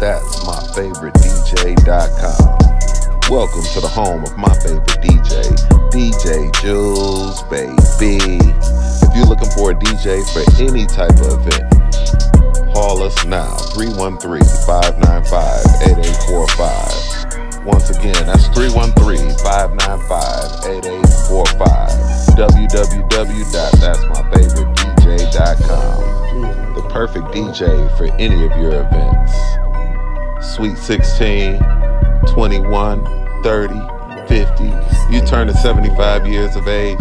That's myfavoritedj.com. Welcome to the home of my favorite DJ, DJ Jules, baby. If you're looking for a DJ for any type of event, call us now, 313-595-8845. Once again, that's 313-595-8845. www.that'smyfavoritedj.com. The perfect DJ for any of your events. Sweet 16, 21, 30, 50. You turn to 75 years of age,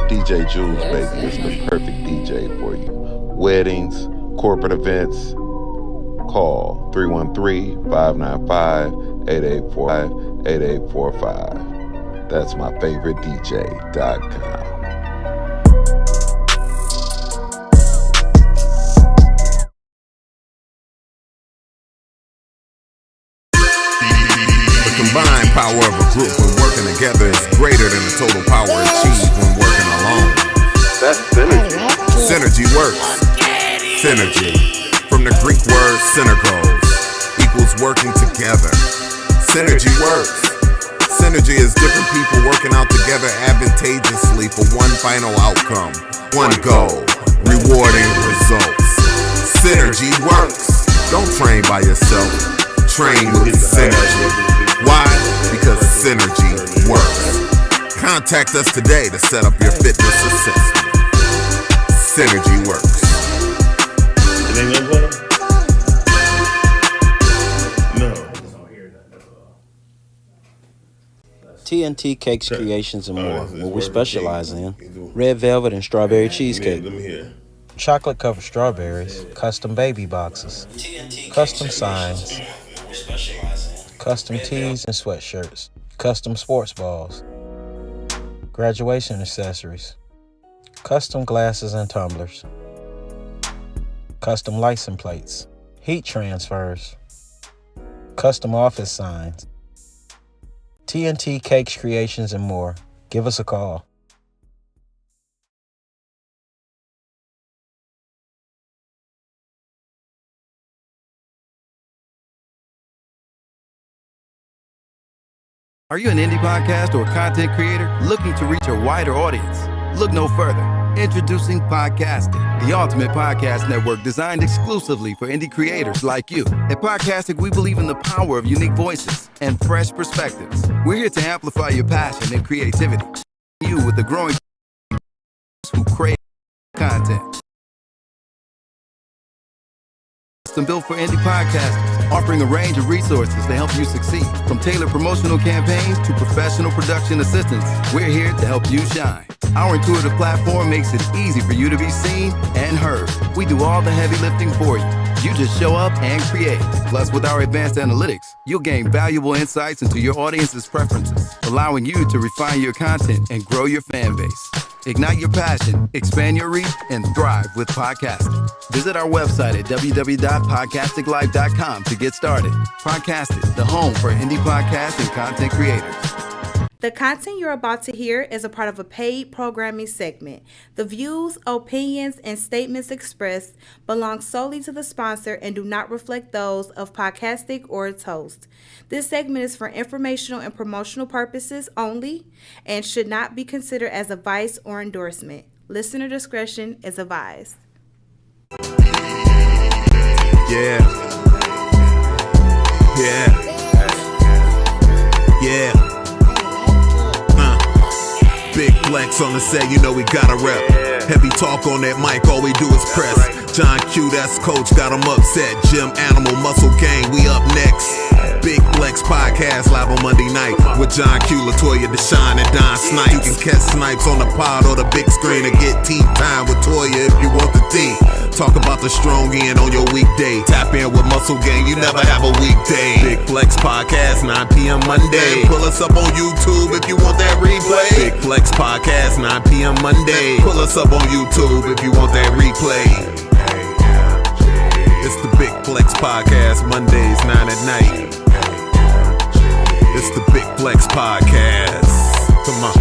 DJ Jules, baby, is the perfect DJ for you. Weddings, corporate events, call 313-595-8845. That's myfavoritedj.com. The combined power of a group when working together is greater than the total power achieved when working alone. That's synergy. Synergy works. Synergy, from the Greek word synergos, equals working together. Synergy works. Synergy is different people working out together advantageously for one final outcome, one goal, rewarding results. Synergy works. Don't train by yourself, train with synergy. Why? Because synergy works. Contact us today to set up your fitness assessment. Synergy works. TNT Cakes, Creations, and more. What we specialize in: red velvet and strawberry cheesecake, chocolate-covered strawberries, custom baby boxes, custom signs, custom tees and sweatshirts, custom sports balls, graduation accessories, custom glasses and tumblers, custom license plates, heat transfers, custom office signs. TNT Cakes, Creations, and more. Give us a call. Are you an indie podcast or content creator looking to reach a wider audience? Look no further. Introducing Podcastic, the ultimate podcast network designed exclusively for indie creators like you. At Podcastic, we believe in the power of unique voices and fresh perspectives. We're here to amplify your passion and creativity. You with the growing who crave content. Custom built for indie podcasters, offering a range of resources to help you succeed. From tailored promotional campaigns to professional production assistance, we're here to help you shine. Our intuitive platform makes it easy for you to be seen and heard. We do all the heavy lifting for you. You just show up and create. Plus, with our advanced analytics, you'll gain valuable insights into your audience's preferences, allowing you to refine your content and grow your fan base. Ignite your passion, expand your reach, and thrive with podcasting. Visit our website at www.podcasticlife.com to get started. Podcastic, the home for indie podcasts and content creators. The content you're about to hear is a part of a paid programming segment. The views, opinions, and statements expressed belong solely to the sponsor and do not reflect those of Podcastic or its host. This segment is for informational and promotional purposes only and should not be considered as advice or endorsement. Listener discretion is advised. Yeah. Big flex on the set, you know we gotta rep. Heavy talk on that mic, all we do is press. John Q, that's coach, got him upset. Gym Animal Muscle Gang, we up next. Big Flex Podcast live on Monday night with John Q, LaToyia, Dashawn, and Don Snipes. You can catch Snipes on the pod or the big screen or get tea time with Toya if you want the tea. Talk about the strong end on your weekday. Tap in with Muscle Gang, you never have a weekday. Big Flex Podcast, 9 p.m. Monday. Pull us up on YouTube if you want that replay. Big Flex Podcast, 9 p.m. Monday. Pull us up on YouTube if you want that replay. It's the Big Flex Podcast, Mondays, 9 at night. It's the Big Flex Podcast. Come on.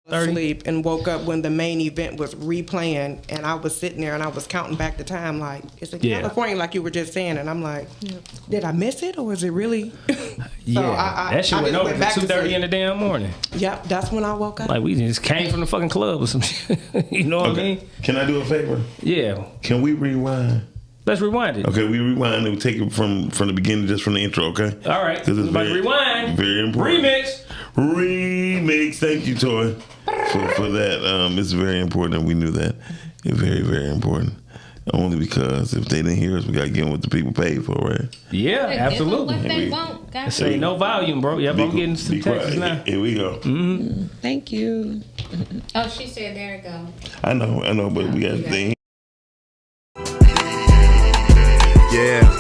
asleep and woke up when the main event was replaying, and I was sitting there and I was counting back the time like, it's in California, like you were just saying, and I'm like, did I miss it or is it really? So that shit went over at 2:30 in the damn morning. Yep, that's when I woke up. Like we just came from the fucking club or some shit. You know what I mean? Can I do a favor? Yeah. Can we rewind? Let's rewind it. Okay, we rewind and we take it from the beginning, just from the intro, okay? All right. Because it's Rewind. very important. Remix. Thank you, Toy, for that. It's very important that we knew that. It's very, very important. Only because if they didn't hear us, we got to give them what the people paid for, right? Yeah, absolutely. What they want, guys. Say no volume, bro. Yep, I'm getting some texts now. Here we go. Mm-hmm. Thank you. Oh, she said, there it go. I know, but we got the thing. Yeah.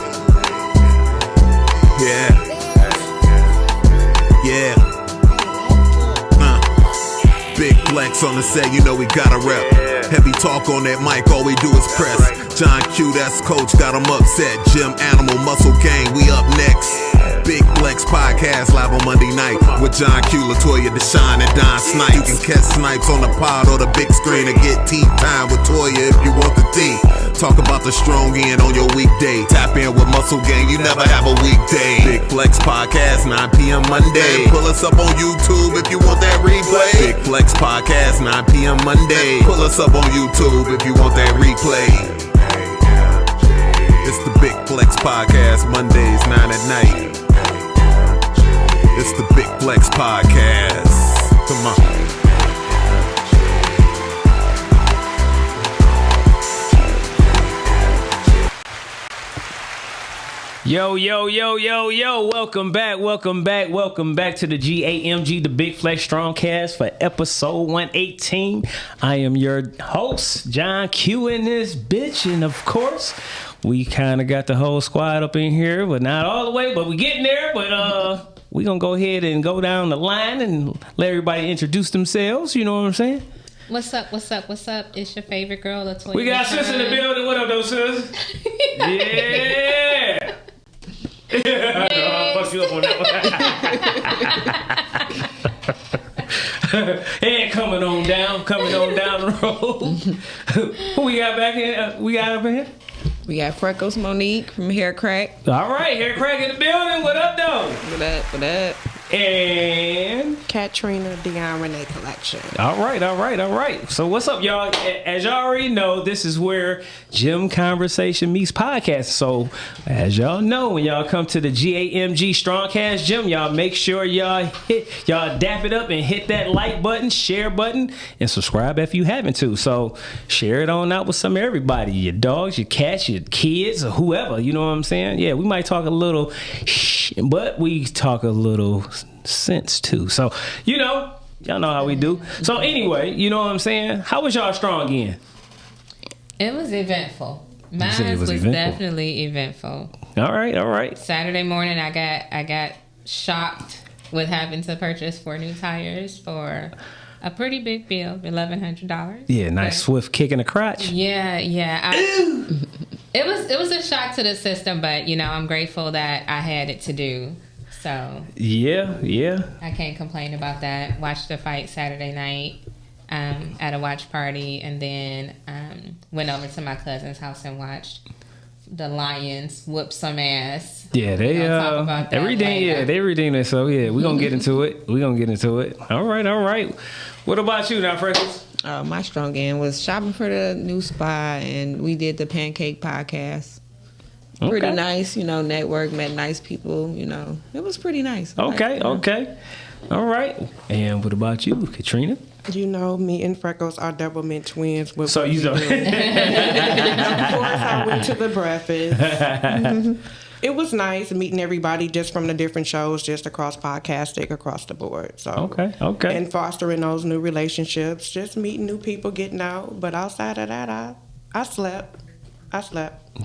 Big flex on the set, you know we gotta rep. Heavy talk on that mic, all we do is press. John Q, that's coach, got him upset. Gym Animal, Muscle Gang, we up next. Big Flex Podcast live on Monday night with John Q, LaToyia, Dashawn, and Don Snipes. You can catch Snipes on the pod or the big screen or get tea time with Toya if you want the tea. Talk about the strong end on your weekday. Tap in with Muscle Gang, you never have a weekday. Big Flex Podcast, 9 p.m. Monday. Pull us up on YouTube if you want that replay. Big Flex Podcast, 9 p.m. Monday. Pull us up on YouTube if you want that replay. It's the Big Flex Podcast, Mondays, 9 at night. It's the Big Flex Podcast. Come on. Yo. Welcome back to the G.A.M.G, the Big Flex Strongcast for episode 118. I am your host, John Q, in this bitch. And of course, we kind of got the whole squad up in here, but not all the way, but we getting there. But we gonna go ahead and go down the line and let everybody introduce themselves. You know what I'm saying? What's up? It's your favorite girl, LaToyia. We got sis in the building. What up, though, sis? Yeah. I'll fuck you up on that one. And coming on down the road. Who we got back here? We got up in here? We got Freckles Monique from Hair Crack. All right, Hair Crack in the building. What up, though? What up? And Katrina Dion Renee Collection. All right. So what's up, y'all? As y'all already know, this is where Gym Conversation meets podcast. So as y'all know, when y'all come to the G.A.M.G Strongcast Gym, y'all make sure y'all dap it up and hit that like button, share button, and subscribe if you haven't to. So share it on out with some everybody, your dogs, your cats, your kids, or whoever. You know what I'm saying? Yeah, we might talk a little but we talk a little sense too. So, y'all know how we do. So anyway, you know what I'm saying? How was y'all strong again? It was eventful. Mine was definitely eventful. All right. Saturday morning, I got shocked with having to purchase 4 new tires for a pretty big bill, $1,100. Yeah, nice swift kick in the crotch. Yeah. It was a shock to the system, but I'm grateful that I had it to do. So yeah, I can't complain about that. Watched the fight Saturday night at a watch party, and then went over to my cousin's house and watched the Lions whoop some ass. Yeah, they everything. Yeah, they redeemed it. So yeah, we're gonna get into it. All right. What about you now, Freckles? My strong end was shopping for the new spot, and we did the pancake podcast. Okay. Pretty nice, network, met nice people, it was pretty nice. Okay. All right. And what about you, Katrina? Me and Freckles are double mint twins. So you know. Of course, I went to the breakfast. It was nice meeting everybody just from the different shows, just across podcasting, across the board. So okay. And fostering those new relationships, just meeting new people, getting out. But outside of that, I slept. You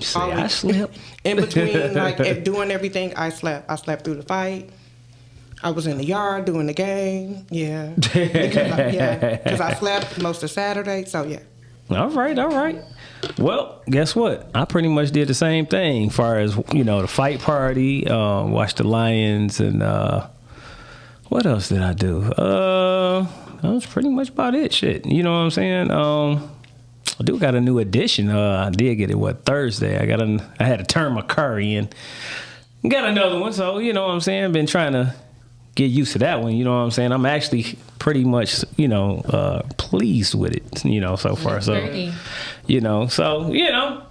say I slept? In between, doing everything, I slept. I slept through the fight. I was in the yard doing the game. Yeah. Because I slept most of Saturday. So, yeah. All right. Well, guess what? I pretty much did the same thing as far as, the fight party, watched the Lions, and what else did I do? That's pretty much about it. Shit, you know what I'm saying? I do got a new addition. I did get it Thursday. I had to turn my car in. Got another one, so you know what I'm saying. Been trying to get used to that one. You know what I'm saying. I'm actually pretty much pleased with it. You know, so far. So you know,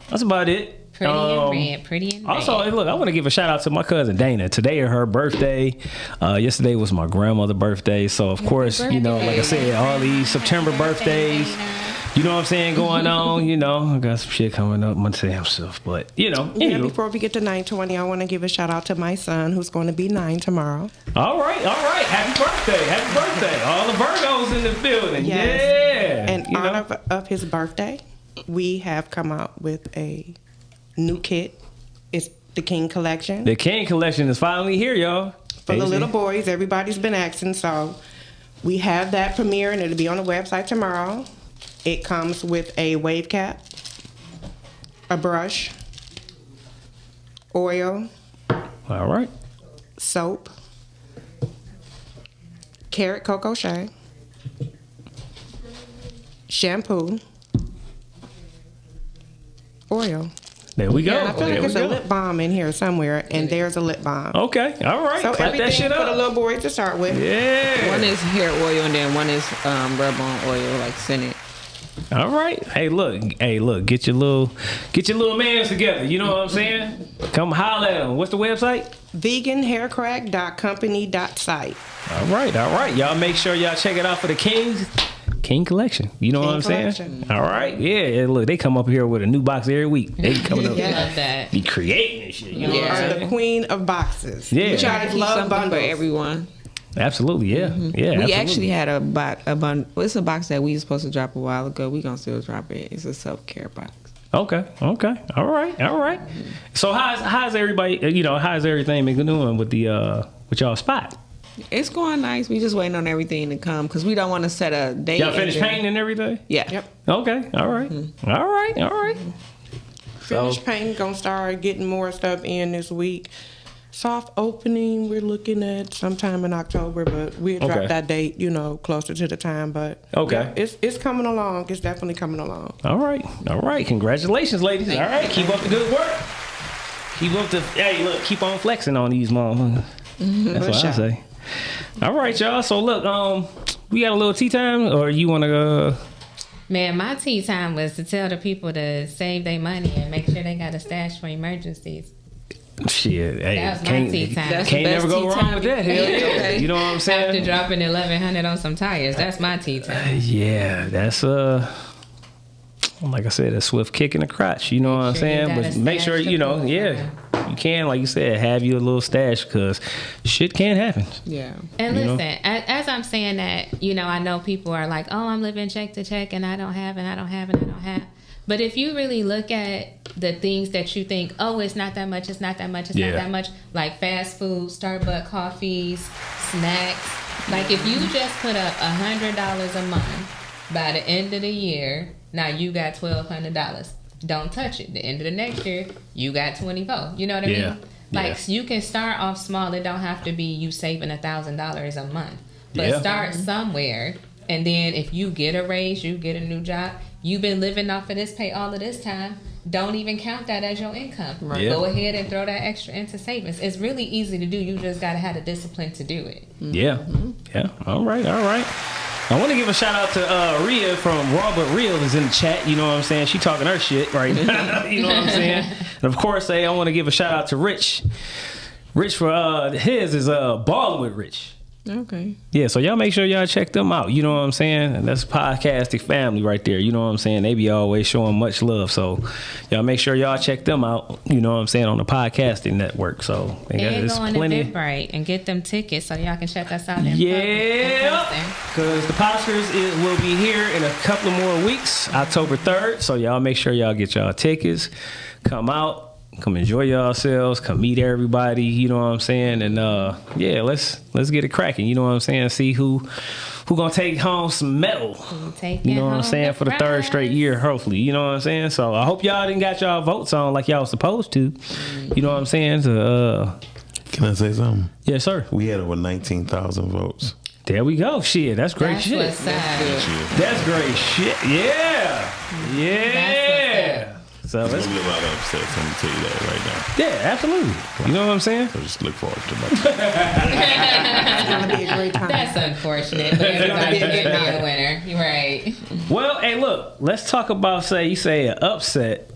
that's about it. Pretty and red. Also, look, I want to give a shout out to my cousin Dana. Today is her birthday. Yesterday was my grandmother's birthday. So of course, you know, like I said, all these September birthdays. You know what I'm saying, going on, you know. I got some shit coming up, my damn self. But, you know. Yeah, before we get to 920, I want to give a shout out to my son, who's going to be 9 tomorrow. All right. Happy birthday. All the Virgos in the building. Yes. Yeah. In honor of his birthday, we have come out with a new kit. It's the King Collection. The King Collection is finally here, y'all. For the little boys, everybody's been asking, so we have that premiere, and it'll be on the website tomorrow. It comes with a wave cap, a brush, oil, all right, soap, carrot cocoa shea, shampoo, oil. There we go. Yeah, I feel like there's a lip balm in here somewhere, and there's a lip balm. Okay, all right. So clap that shit up for the little boy to start with. Yeah. One is hair oil, and then one is rub-on oil, like Senate. All right. Hey, look. Get your little mans together. You know what I'm saying? Come holler at them. What's the website? veganhaircrack.company.site. All right. Y'all make sure y'all check it out for the King Collection. You know what I'm saying? All right. Yeah. Look, they come up here with a new box every week. They coming up here. Love that. Be creating and shit. You know what I'm saying? The queen of boxes. Yeah. We try to love bundles for everyone. Absolutely, yeah. Yeah, we absolutely. Actually had a bundle. Well, it's a box that we were supposed to drop a while ago. We gonna still drop it. It's a self-care box. Okay. All right. So how's everybody? You know, how's everything been doing with the with y'all spot? It's going nice. We just waiting on everything to come because we don't want to set a date. Y'all finished painting and everything? Yeah. Yep. Okay. All right. All right. Finished painting. Gonna start getting more stuff in this week. Soft opening, we're looking at sometime in October, but we'll drop that date, you know, closer to the time. But yeah, it's coming along. It's definitely coming along. All right. Congratulations, ladies. All right, keep up the good work. Keep on flexing on these motherfuckers. That's what I say. All right, y'all. So look, we got a little tea time, or you want to go? Man, my tea time was to tell the people to save their money and make sure they got a stash for emergencies. Shit, hey, that was my tea time. Can't never go wrong with that. Hell yeah. Okay. You know what I'm saying? After dropping $1,100 on some tires, that's my tea time. Yeah, that's like I said, a swift kick in the crotch. You know what I'm saying? But make sure you know, you can, like you said, have you a little stash because shit can happen. Yeah. And listen, as I'm saying that, you know, I know people are like, oh, I'm living check to check, and I don't have. But if you really look at the things that you think, oh, it's not that much, not that much, like fast food, Starbucks coffees, snacks. Like if you just put up $100 a month, by the end of the year, now you got $1,200. Don't touch it. The end of the next year, you got 24. You know what I mean? Like you can start off small. It don't have to be you saving $1,000 a month, but start somewhere. And then if you get a raise, you get a new job. You've been living off of this pay all of this time. Don't even count that as your income. Right. Go ahead and throw that extra into savings. It's really easy to do. You just got to have the discipline to do it. Yeah. All right. I want to give a shout out to Rhea from Raw But Real is in the chat. You know what I'm saying? She talking her shit right now. You know what I'm saying? And of course, I want to give a shout out to Rich. Rich for his is Ballin' with Rich. Okay. Yeah, so y'all make sure y'all check them out. You know what I'm saying? And that's podcasting family right there. You know what I'm saying? They be always showing much love. So y'all make sure y'all check them out. You know what I'm saying? On the podcasting network. So and go on Eventbrite and get them tickets so y'all can check us out. Because the Posters will be here in a couple of more weeks, October 3rd. So y'all make sure y'all get y'all tickets. Come out. Come enjoy yourselves. Come meet everybody. You know what I'm saying? And let's get it cracking. You know what I'm saying? See who gonna take home some medal. You know what I'm saying? For the third straight year, hopefully. You know what I'm saying? So I hope y'all didn't got y'all votes on like y'all was supposed to. You know what I'm saying? Can I say something? Yes, sir. We had over 19,000 votes. There we go. Shit, that's great shit. What's up. That's great shit. Yeah. So There's gonna be a lot of upsets. I'm gonna tell you that right now. Yeah, absolutely. You know what I'm saying? So just look forward to that. It's gonna be a great time. That's unfortunate, but everybody's gonna be a winner. You're right. Well, hey, look, let's talk about you say an upset.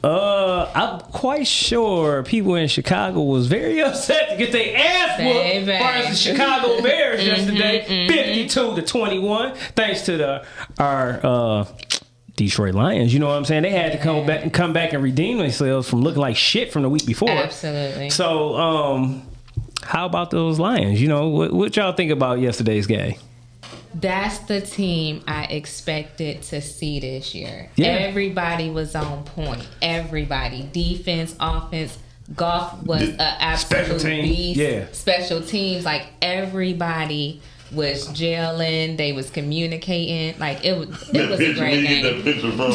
I'm quite sure people in Chicago was very upset to get their ass whooped versus the Chicago Bears yesterday, 52-21, thanks to our Detroit Lions. You know what I'm saying? They had to come back and redeem themselves from looking like shit from the week before. Absolutely. So, how about those Lions? You know, what y'all think about yesterday's game? That's the team I expected to see this year. Yeah. Everybody was on point. Everybody. Defense, offense. Goff was an absolute beast. Yeah. Special teams. Like, everybody was gelling. They was communicating. Like, it was a great game. That picture from.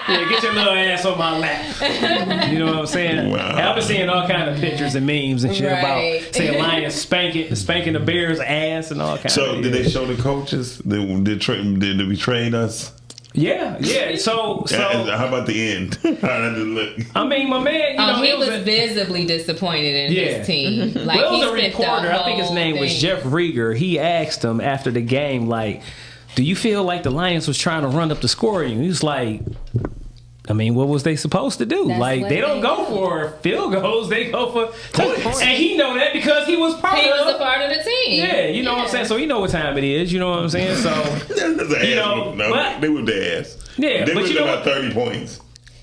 Yeah, get your little ass on my lap. You know what I'm saying? Wow. I've been seeing all kind of pictures and memes and shit Right. about saying Lions spanking the Bears' ass and all kind of. So did they show the coaches? Did we train us? Yeah. So how about the end? How did it look? I mean, my man, he was visibly disappointed in his team. Like, well, it was he a spent the reporter. I think his whole name was thing. Jeff Rieger. He asked him after the game, like, do you feel like the Lions was trying to run up the score? And he was like, I mean, what was they supposed to do? That's like, they don't go for field goals. They go for points. And he know that because he was part of a part of the team. Yeah, you know what I'm saying? So he know what time it is. You know what I'm saying? So, they were their ass. Yeah, they but were you know about 30 points.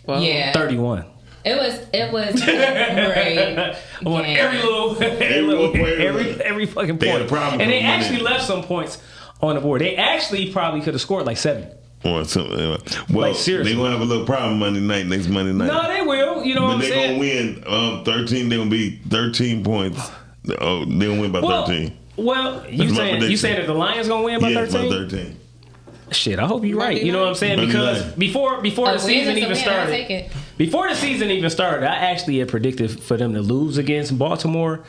Well, yeah. 31. It was a great every fucking point. They had a problem And they with actually money. left some points on the board. They actually probably could have scored like 7. Or something. Well, Like, seriously. they gonna have a little problem next Monday night. No, they will. You know what I'm But saying? they gonna win 13. They gonna be 13 points. Oh, they gonna win by 13. Well, you That's my saying prediction. that the Lions gonna win by 13? By 13. Shit, I hope you're right. You know what I'm saying? Because before the season even started, before the season even started, I actually had predicted for them to lose against Baltimore.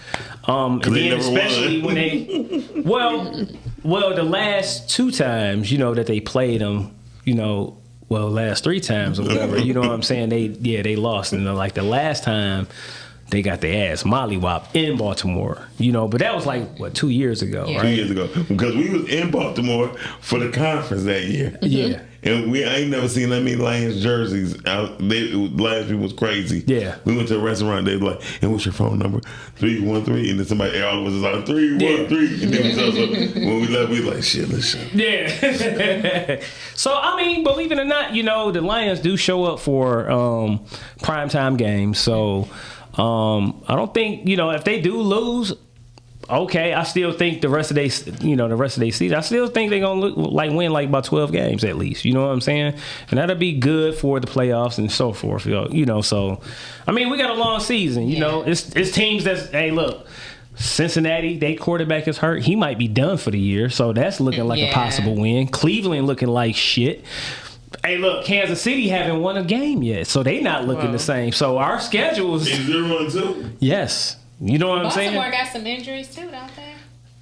And then especially when they, well, the last 2 times, that they played them, last 3 times or whatever, you know what I'm saying? They lost, and like the last time. They got their ass mollywopped in Baltimore, but that was like 2 years ago, right? 2 years ago, because we was in Baltimore for the conference that year. Yeah, and I ain't never seen that many Lions jerseys. Last year was crazy. Yeah, we went to a restaurant. They were like, "And what's your phone number? 313." And then somebody, all of us was like 313. And then when we left, we was like, "Shit, listen." Yeah. So I mean, believe it or not, the Lions do show up for primetime games. So. I don't think if they do lose, okay. I still think the rest of their season, I still think they're gonna win like about 12 games at least. You know what I'm saying? And that'll be good for the playoffs and so forth. So I mean, we got a long season. It's teams that's look. Cincinnati, their quarterback is hurt. He might be done for the year. So that's looking like a possible win. Cleveland looking like shit. Hey, look, Kansas City haven't won a game yet, so they not looking the same. So our schedules is 0-2. Yes, you know what I'm saying. Baltimore got some injuries too, don't they?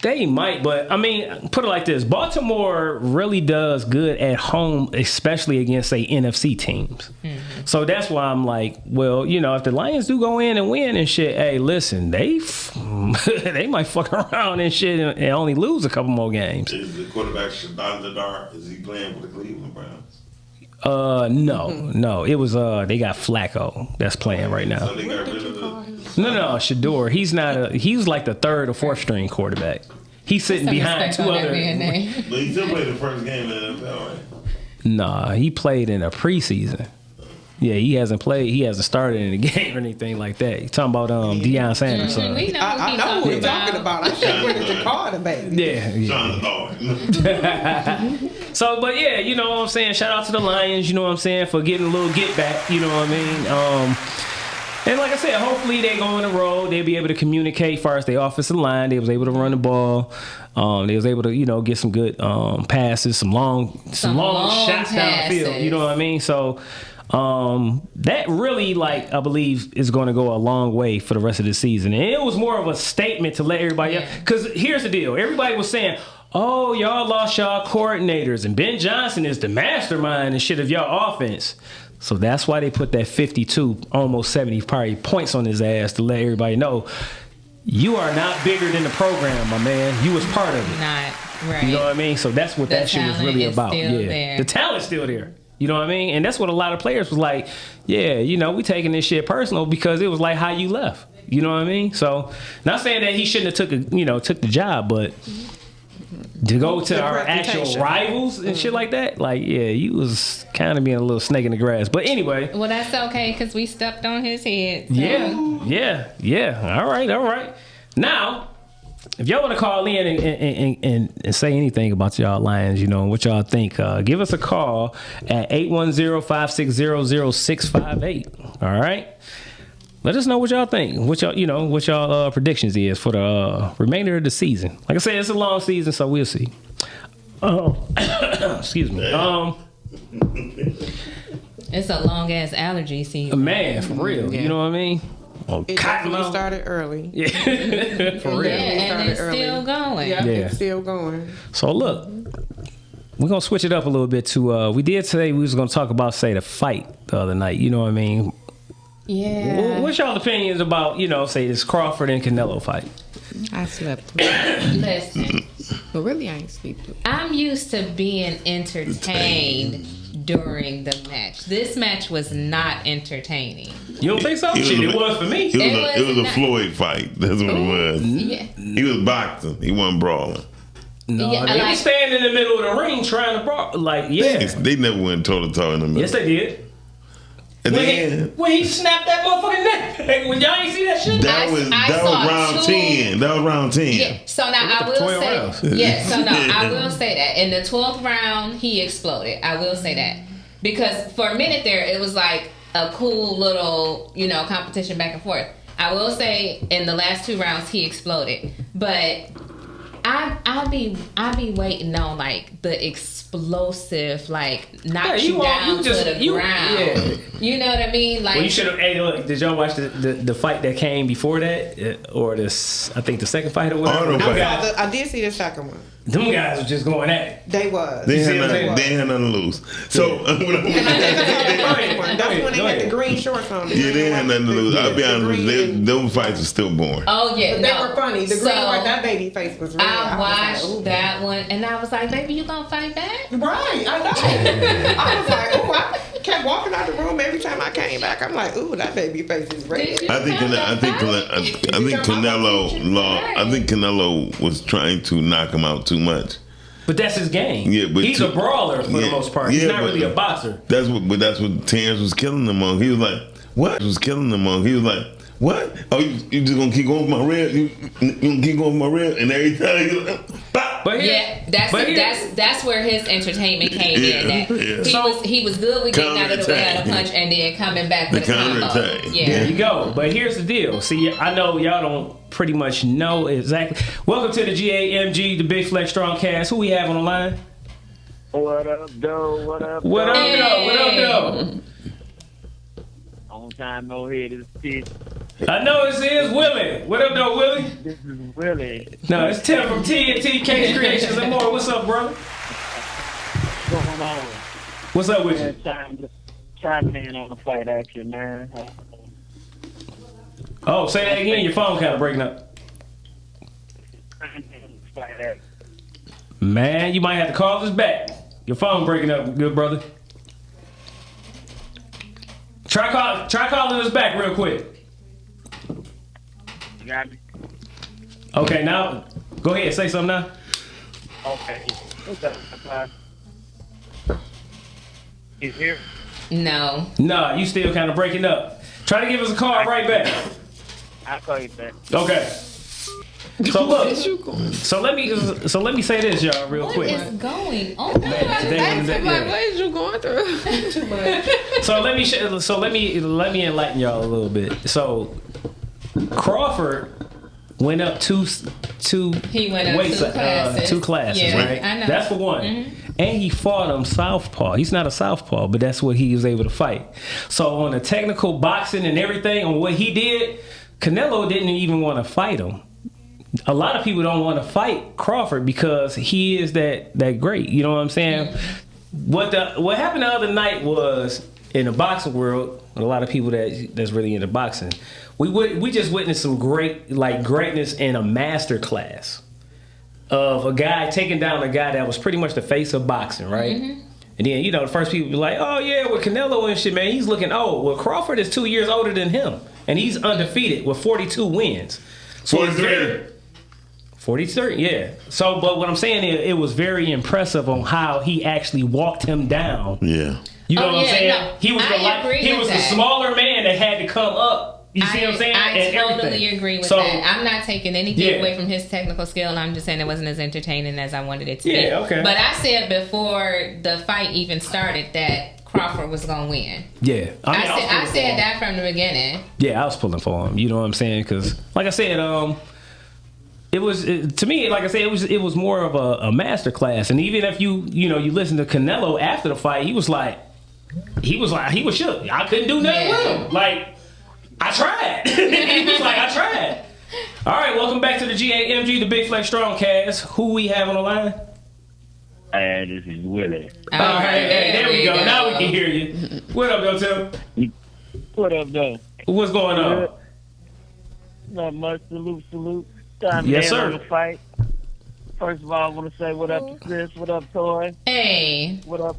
They might, but I mean, put it like this: Baltimore really does good at home, especially against say NFC teams. Mm-hmm. So that's why I'm like, well, if the Lions do go in and win and shit, hey, listen, they might fuck around and shit and only lose a couple more games. Is the quarterback Shadon Zadar? Is he playing for the Cleveland Browns? No. It was they got Flacco that's playing right now. So they got rid of No, Shador. He's not he's like the 3rd or 4th string quarterback. He's sitting behind 2 other. But he still played the first game in the NFL, right? Nah, he played in a preseason. Yeah, he hasn't played. He hasn't started in the game or anything like that. You talking about Deion Sanders? We know I know what we're talking about. I think we're the quarterback. Yeah. So, but yeah, you know what I'm saying? Shout out to the Lions, you know what I'm saying, for getting a little get back, you know what I mean? And like I said, hopefully they go on the road. They'll be able to communicate as far as the offensive line. They was able to run the ball. They was able to, get some good passes, some long shots down the field. You know what I mean? So That really, like, I believe is going to go a long way for the rest of the season. And it was more of a statement to let everybody else. Because here's the deal. Everybody was saying, oh, y'all lost y'all coordinators. And Ben Johnson is the mastermind and shit of y'all offense. So that's why they put that 52, almost 70 probably points on his ass to let everybody know you are not bigger than the program, my man. You was part of it. Not right. You know what I mean? So that's what that shit was really about. There. The talent's still there. You know what I mean? And that's what a lot of players was like, yeah, you know, we taking this shit personal because it was like how you left. You know what I mean? So not saying that he shouldn't have took the job, but to go to our actual rivals and shit like that, like, yeah, you was kind of being a little snake in the grass. But anyway. Well, that's okay because we stepped on his head. So. Yeah. All right. Now, if y'all want to call in and say anything about y'all Lions, you know, what y'all think, give us a call at 810-560-0658. All right? Let us know what y'all think, what y'all predictions is for the remainder of the season. Like I said, it's a long season, so we'll see. Excuse me. It's a long ass allergy season. Man, for real. Yeah. You know what I mean? It definitely started early. Yeah. For real. Yeah, and it's still going. Yeah, it's still going. So look, we're gonna switch it up a little bit to we did today we was gonna talk about, say, the fight the other night. You know what I mean? Yeah. What's y'all opinions about, you know, say this Crawford and Canelo fight? I slept. Listen. But really, I ain't sleep. I'm used to being entertained during the match. This match was not entertaining. You don't think so? It was for me. It was a Floyd fight. That's what it was. Yeah. He was boxing. He wasn't brawling. No, they were standing in the middle of the ring trying to brawl. Like, yeah. They never went toe to toe in the middle. Yes, they did. When he snapped that motherfucking neck. When y'all ain't see that shit? That was round 10. That was round 10. Yeah. So now I will say. Yeah. So now I will say that in the 12th round he exploded. I will say that because for a minute there it was like a cool little competition back and forth. I will say in the last 2 rounds he exploded, but I'll be waiting on like the explosive, like knock you down to the ground. Yeah. You know what I mean? Like, well, you should have. Hey, look, did y'all watch the fight that came before that, or this? I think the second fight or whatever. I did see the second one. Them guys was just going at it. They was. They had nothing to lose. So that's when they had the green shorts on. Yeah, they had nothing to lose. I'll be honest with you, those fights are still boring. Oh yeah, but they were funny. The green one, that baby face was real. I watched that one, and I was like, "Baby, you gonna fight back?" Right, I know. I was like, "Oh, I kept walking out the room every time I came back. I'm like, ooh, that baby face is red." I think Canelo was trying to knock him out too much. But that's his game. Yeah, but he's a brawler for the most part. He's not really a boxer. That's what Terrence was killing him on. He was like, "What?" Was killing him on. He was like, "What? Oh, you just gonna keep going with my rib? You gonna keep going with my rib?" And every time he was like, that's where his entertainment came in. He was good with getting out of the way out of punch and then coming back with a combo. There you go. But here's the deal. See, I know y'all don't pretty much know exactly. Welcome to the G.A.M.G, the Big Flex Strongcast. Who we have on the line? What up, though? What up, though? What up, though? Long time no hear this shit. I know it is Willie. What up, though, Willie? This is Willie. No, it's Tim from TNT Case Creations and more. What's up, brother? What's going on? What's up with you? Chiming in on the fight action, man. Oh, say that again. Your phone kind of breaking up. Man, you might have to call us back. Your phone breaking up, good brother. Try calling us back real quick. You got me? Okay, now go ahead. Say something now. Okay. What's up, He's here? No, you still kind of breaking up. Try to give us a call right back. I'll call you back. Okay. So look. So let me say this, y'all, real quick. What is going on? What is you going through? Too much. So let me enlighten y'all a little bit. So Crawford went up two he went up weights, 2 classes. Two classes, yeah, right? I know. That's for one. Mm-hmm. and he fought him southpaw. He's not a southpaw, but that's what he was able to fight. So on the technical boxing and everything, on what he did, Canelo didn't even want to fight him. A lot of people don't want to fight Crawford because he is that great. You know what I'm saying? What happened the other night was, in the boxing world, a lot of people that's really into boxing, we just witnessed some greatness in a master class of a guy taking down a guy that was pretty much the face of boxing, right? And then, the first people be like, oh yeah, with Canelo and shit, man, he's looking old. Well, Crawford is 2 years older than him, and he's undefeated with 42 wins. So 43, yeah. So, but what I'm saying is, it was very impressive on how he actually walked him down. Yeah. You know what I'm saying? No, he was the smaller man that had to come up. You see what I'm saying? I totally agree with that. I'm not taking anything away from his technical skill. I'm just saying it wasn't as entertaining as I wanted it to be. Yeah, okay. But I said before the fight even started that Crawford was going to win. Yeah. I said that from the beginning. Yeah, I was pulling for him. You know what I'm saying? Because, like I said, to me, like I said, it was more of a master class. And even if you listen to Canelo after the fight, he was shook. I couldn't do nothing with him. Like, I tried. He was like, I tried. All right, welcome back to the G.A.M.G, the Big Flex Strongcast. Who we have on the line? This is Willie. All right, there we go. Now we can hear you. What up, though, Tim? What up, though? What's going on? Not much. Salute. Time yes, sir. On the fight. First of all, I want to say what up to Chris. What up, Toy? Hey. What up,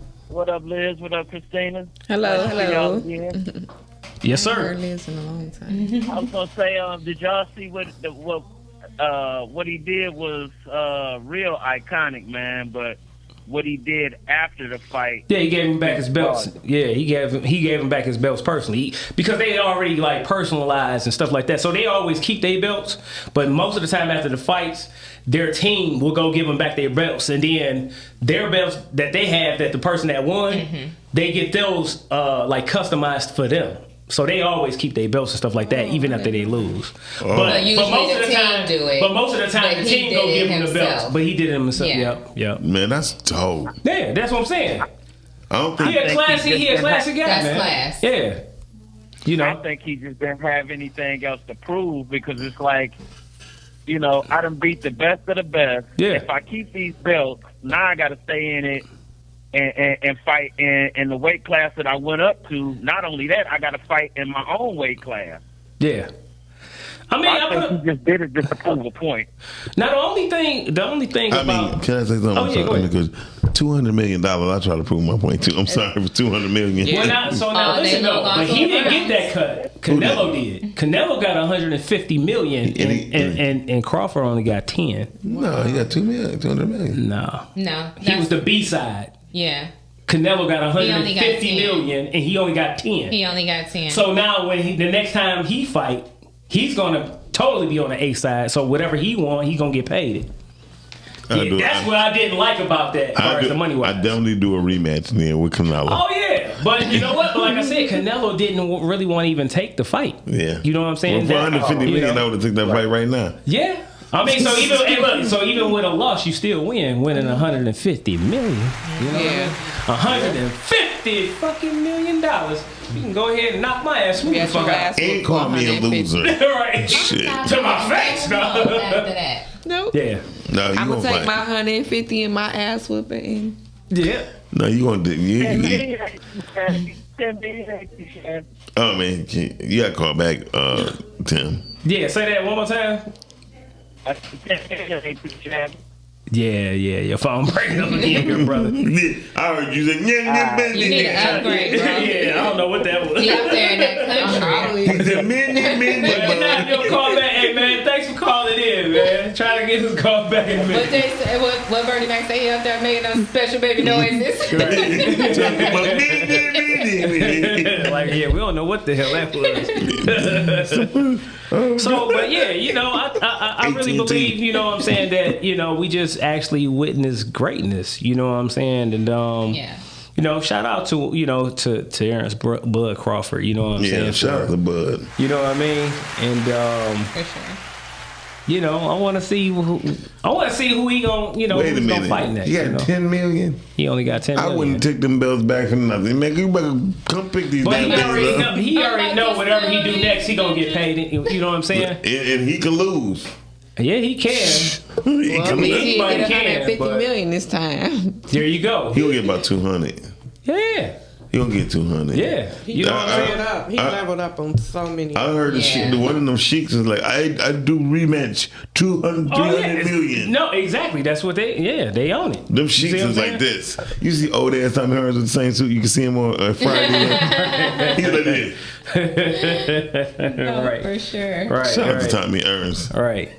Liz? What up, Cristina? Hello. Yes, sir. I haven't heard Liz in a long time. I was gonna say, did y'all see what he did was real iconic, man. But what he did after the fight, yeah, he gave him back his belts. Yeah, he gave him back his belts personally because they already like personalized and stuff like that. So they always keep their belts, but most of the time after the fights, their team will go give them back their belts, and then their belts that they have, that the person that won, they get those like customized for them. So they always keep their belts and stuff like that, even after they lose. But most of the time, the team go give him the belts. But he did it himself. Yeah. Man, that's dope. Yeah, that's what I'm saying. I don't think he a classy guy, that's man. Class. Yeah. I don't think he just didn't have anything else to prove, because it's like, I done beat the best of the best. Yeah. If I keep these belts, now I got to stay in it and fight in the weight class that I went up to. Not only that, I got to fight in my own weight class. Yeah. I think he just did it just to prove a point. Now the only thing about, can I say something? Oh, yeah, go ahead. Because $200 million, I try to prove my point too. I'm sorry for $200 million. Yeah. Now listen though, but he didn't get that cut. Canelo did. Canelo got $150 million, and Crawford only got 10. No, he got $200 million. No, he was the B side. Yeah. Canelo got $150 million, and he only got 10. He only got 10. So now when the next time he fight, he's gonna totally be on the A side. So whatever he want, he's gonna get paid. That's what I didn't like about that, as far as the money wise. I definitely do a rematch then with Canelo. Oh yeah, but you know what? But like I said, Canelo didn't really want to even take the fight. Yeah, you know what I'm saying? Well, for $150 million, I would have took that fight right now. Yeah. I mean, so even with a loss, you still winning $150 million. You know, Yeah. $150 fucking million. You can go ahead and knock my ass smooth the fuck out. Ain't call me a loser. Right? Shit. To my face, no. After that. Nope. Yeah. No, you I'm gonna take fight. my 150 and my ass whooping. Yeah. No, you gonna do? Oh man, you gotta call back, Tim. Yeah. Say that one more time. Yeah, your phone breaking up again, good brother. I heard you say, You need to upgrade, bro. Yeah, I don't know what that was. He out there in that country. Every time you'll call back, hey man, thanks for calling in, man. Try to get his call back in a minute. What they say, what Bernie Mac say, he out there making those special baby noises. Like, yeah, we don't know what the hell that was. So, but yeah, I really believe, you know what I'm saying, that, we just actually witnessed greatness, you know what I'm saying? And, shout out to, to Terrence Bud Crawford, you know what I'm saying? Yeah, shout out to Bud. You know what I mean? And, For sure. You know, I want to see who he gonna, you know, Wait a who's minute. gonna fight next. He got 10 million. He only got 10 million. I wouldn't take them belts back for nothing. Man, you better come pick these damn things up. He already know whatever he do next, he gonna get paid. You know what I'm saying? And he can lose. Yeah, he can. Well, at least he Anybody get can, 150 but- million this time. There you go. He'll get about 200. Yeah. He gonna get 200. Yeah. He leveled up on so many. I heard one of them sheiks is like, I do rematch 200, 300 million. No, exactly. That's what they own it. Them sheiks is like this. You see old ass Tommy Hearns with the same suit. You can see him on Friday. He's like this. Right. For sure. Right. Shout out to Tommy Hearns. All right.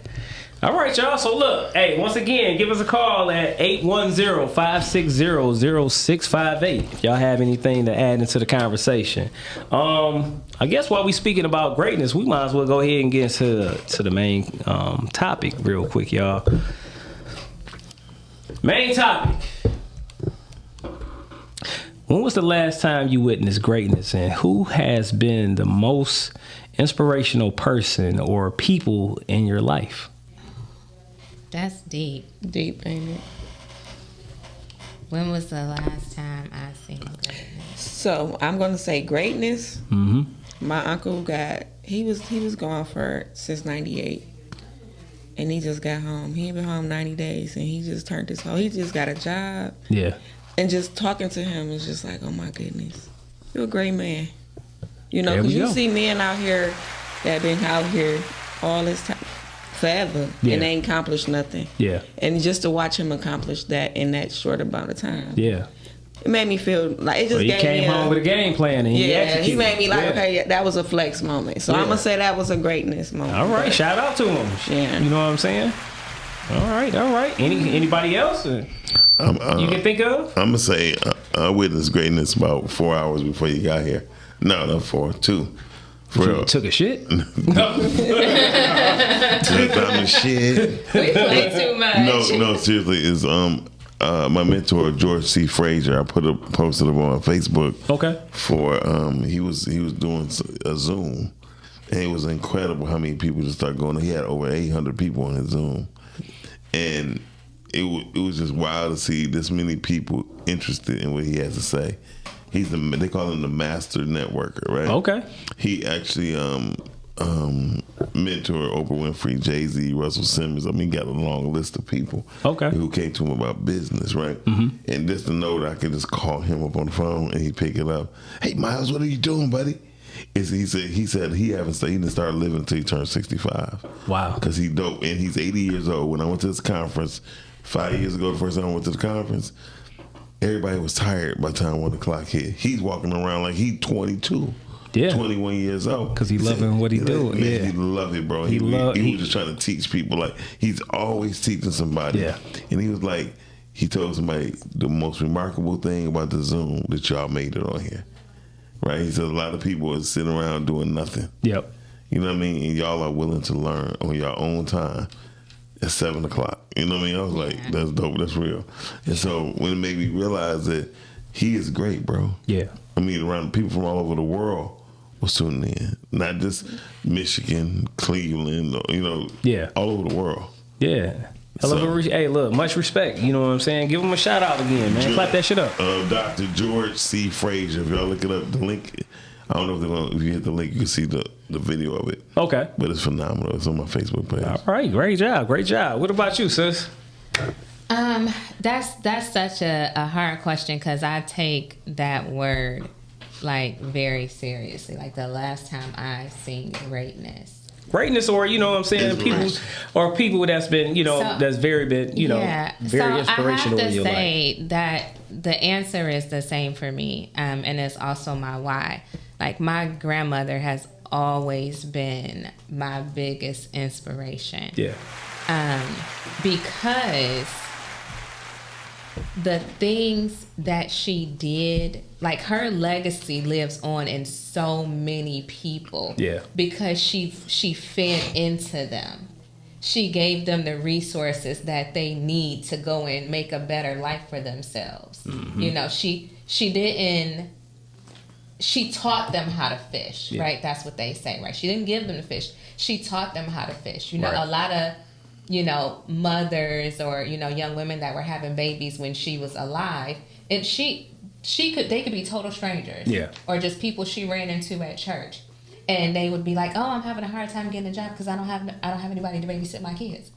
All right, y'all. So look, hey, once again, give us a call at 810-560-0658 if y'all have anything to add into the conversation. I guess while we speaking about greatness, we might as well go ahead and get to the main topic real quick, y'all. Main topic. When was the last time you witnessed greatness, and who has been the most inspirational person or people in your life? That's deep. Deep, ain't it? When was the last time I seen greatness? So I'm gonna say greatness. Mm-hmm. My uncle he was gone since '98, and he just got home. He ain't been home 90 days, and he just turned his whole. He just got a job. Yeah. And just talking to him is just like, oh my goodness, you're a great man. You know, There we because you go. see men out here that been out here all this time, forever, Yeah. and they ain't accomplished nothing. Yeah. And just to watch him accomplish that in that short amount of time, Yeah. it made me feel like it just Well, he gave came me home with a game plan and he executed. he made me like, Yeah. okay, that was a flex moment. So Yeah. I'm gonna say that was a greatness moment. All right, But shout out to him. Yeah. You know what I'm saying? All right. Anybody else you can think of? I'm gonna say I witnessed greatness about 4 hours before you got here. No, not 4, 2. For You real. took a shit? Took time and shit. We play too much. No, seriously, is my mentor George C. Frazier. I posted him on Facebook. Okay. For he was doing a Zoom, and it was incredible how many people just started going. He had over 800 people on his Zoom, and it was just wild to see this many people interested in what he has to say. They call him the master networker, right? Okay. He actually mentored Oprah Winfrey, Jay-Z, Russell Simmons. I mean, he got a long list of people who came to him about business, right? Mm-hmm. And just to know that I could just call him up on the phone and he'd pick it up. Hey, Miles, what are you doing, buddy? He said he didn't start living until he turned 65. Wow. Because he's dope, and he's 80 years old. When I went to this conference 5 years ago, the first time I went to the conference, everybody was tired by the time 1 o'clock hit. He's walking around like he's 22. Yeah. 21 years old. Because he loving what he doing. Man, Yeah. he love it, bro. He was just trying to teach people. Like, he's always teaching somebody. Yeah. And he was like, he told somebody the most remarkable thing about the Zoom that y'all made it on here. Right? He said a lot of people are sitting around doing nothing. Yep. You know what I mean? And y'all are willing to learn on your own time at 7 o'clock. You know what I mean? I was like, that's dope. That's real. And so when it made me realize that he is great, bro. Yeah. I mean, around people from all over the world was tuning in. Not just Michigan, Cleveland, all over the world. Yeah. Hey, look, much respect. You know what I'm saying? Give him a shout out again, man. Clap that shit up. Dr. George C. Frazier. If y'all look it up, the link, I don't know if you hit the link, you can see the video of it. Okay. But it's phenomenal. It's on my Facebook page. All right. Great job. What about you, sis? That's such a hard question because I take that word like very seriously. Like the last time I seen greatness, or you know what I'm saying, people that's been that's very been very inspirational in your life. I have to say that the answer is the same for me, and it's also my why. Like my grandmother has always been my biggest inspiration. Yeah. Because the things that she did, like her legacy lives on in so many people. Yeah. Because she fed into them. She gave them the resources that they need to go and make a better life for themselves. Mm-hmm. You know, she didn't she taught them how to fish, right? That's what they say, right? She didn't give them the fish. She taught them how to fish. You know, a lot of, you know, mothers or, you know, young women that were having babies when she was alive, and they could be total strangers. Yeah. Or just people she ran into at church. And they would be like, "Oh, I'm having a hard time getting a job because I don't have anybody to babysit my kids."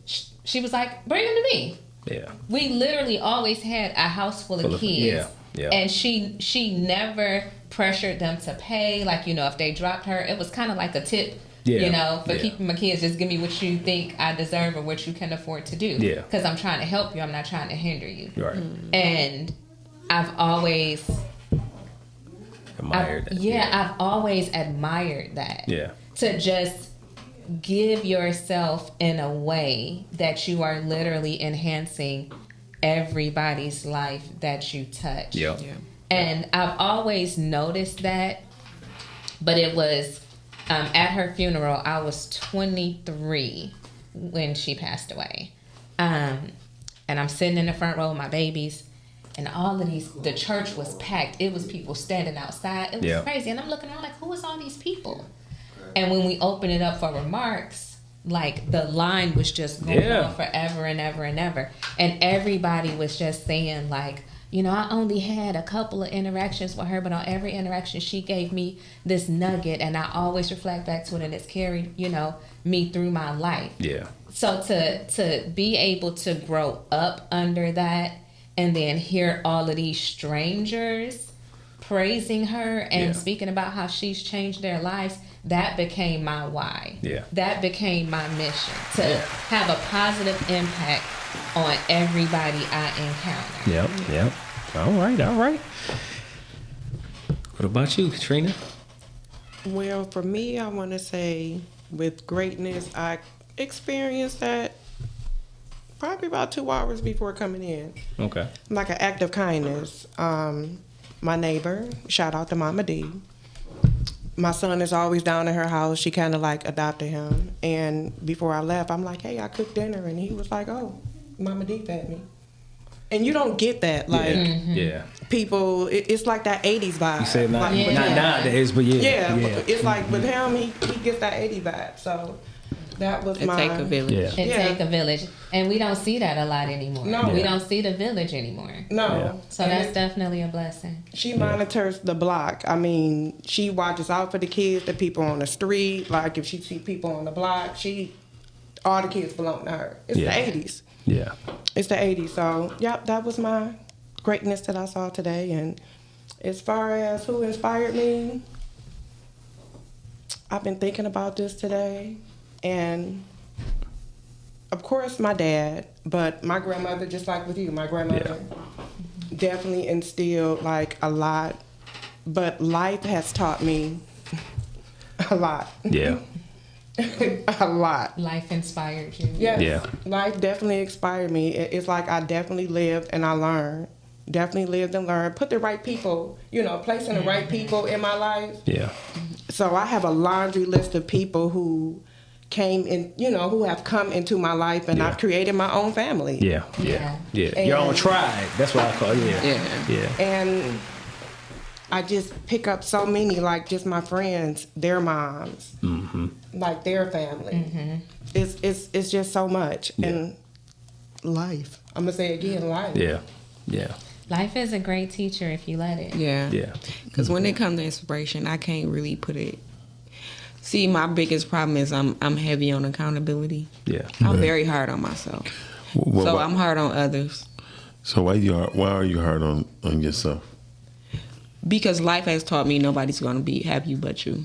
She was like, "Bring them to me." Yeah. We literally always had a house full of kids. Yeah. And she never pressured them to pay. Like, you know, if they dropped her, it was kind of like a tip, you know, for keeping my kids. Just give me what you think I deserve or what you can afford to do. Yeah. Because I'm trying to help you. I'm not trying to hinder you. Right. And I've always admired that. Yeah, I've always admired that. Yeah. To just give yourself in a way that you are literally enhancing everybody's life that you touch. Yep. Yeah. And I've always noticed that, but it was at her funeral, I was 23 when she passed away. And I'm sitting in the front row with my babies, and all of the church was packed. It was people standing outside. It was crazy. And I'm looking around like, who is all these people? And when we opened it up for remarks, like the line was just going on forever and ever and ever. And everybody was just saying like, you know, I only had a couple of interactions with her, but on every interaction she gave me this nugget, and I always reflect back to it, and it's carried, you know, me through my life. Yeah. So to be able to grow up under that and then hear all of these strangers praising her and speaking about how she's changed their lives, that became my why. Yeah. That became my mission, to have a positive impact on everybody I encounter. Yep. All right. What about you, Katrina? Well, for me, I want to say with greatness, I experienced that probably about 2 hours before coming in. Okay. Like an act of kindness. My neighbor, shout out to Mama D. My son is always down at her house. She kind of like adopted him. And before I left, I'm like, hey, I cooked dinner. And he was like, oh, Mama D fed me. And you don't get that. Like, people, it's like that 80s vibe. You said not nowadays, but yeah. It's like with him, he gets that 80s vibe. So that was It take a village. It take a village. And we don't see that a lot anymore. No. We don't see the village anymore. No. Yeah. So that's definitely a blessing. She monitors the block. I mean, she watches out for the kids, the people on the street. Like, if she see people on the block, all the kids belong to her. It's the 80s. Yeah. It's the 80s. So, that was my greatness that I saw today. And as far as who inspired me, I've been thinking about this today. And, of course, my dad, but my grandmother, just like with you, my grandmother definitely instilled, like, a lot. But life has taught me a lot. Yeah. A lot. Life inspired you. Yes. Yeah. Life definitely inspired me. It's like I definitely lived and I learned. Definitely lived and learned. Put the right people, placing the right people in my life. Yeah. So I have a laundry list of people who came in, who have come into my life, and I've created my own family. Yeah. Your own tribe. That's what I call it. Yeah. And I just pick up so many, like just my friends, their moms, like their family. Mm-hmm. It's just so much. Yeah. And life. I'm gonna say again, life. Yeah. Life is a great teacher if you let it. Yeah. Because when it comes to inspiration, I can't really put it. See, my biggest problem is I'm heavy on accountability. Yeah. I'm very hard on myself. So I'm hard on others. So why are you hard on yourself? Because life has taught me nobody's going to have you but you.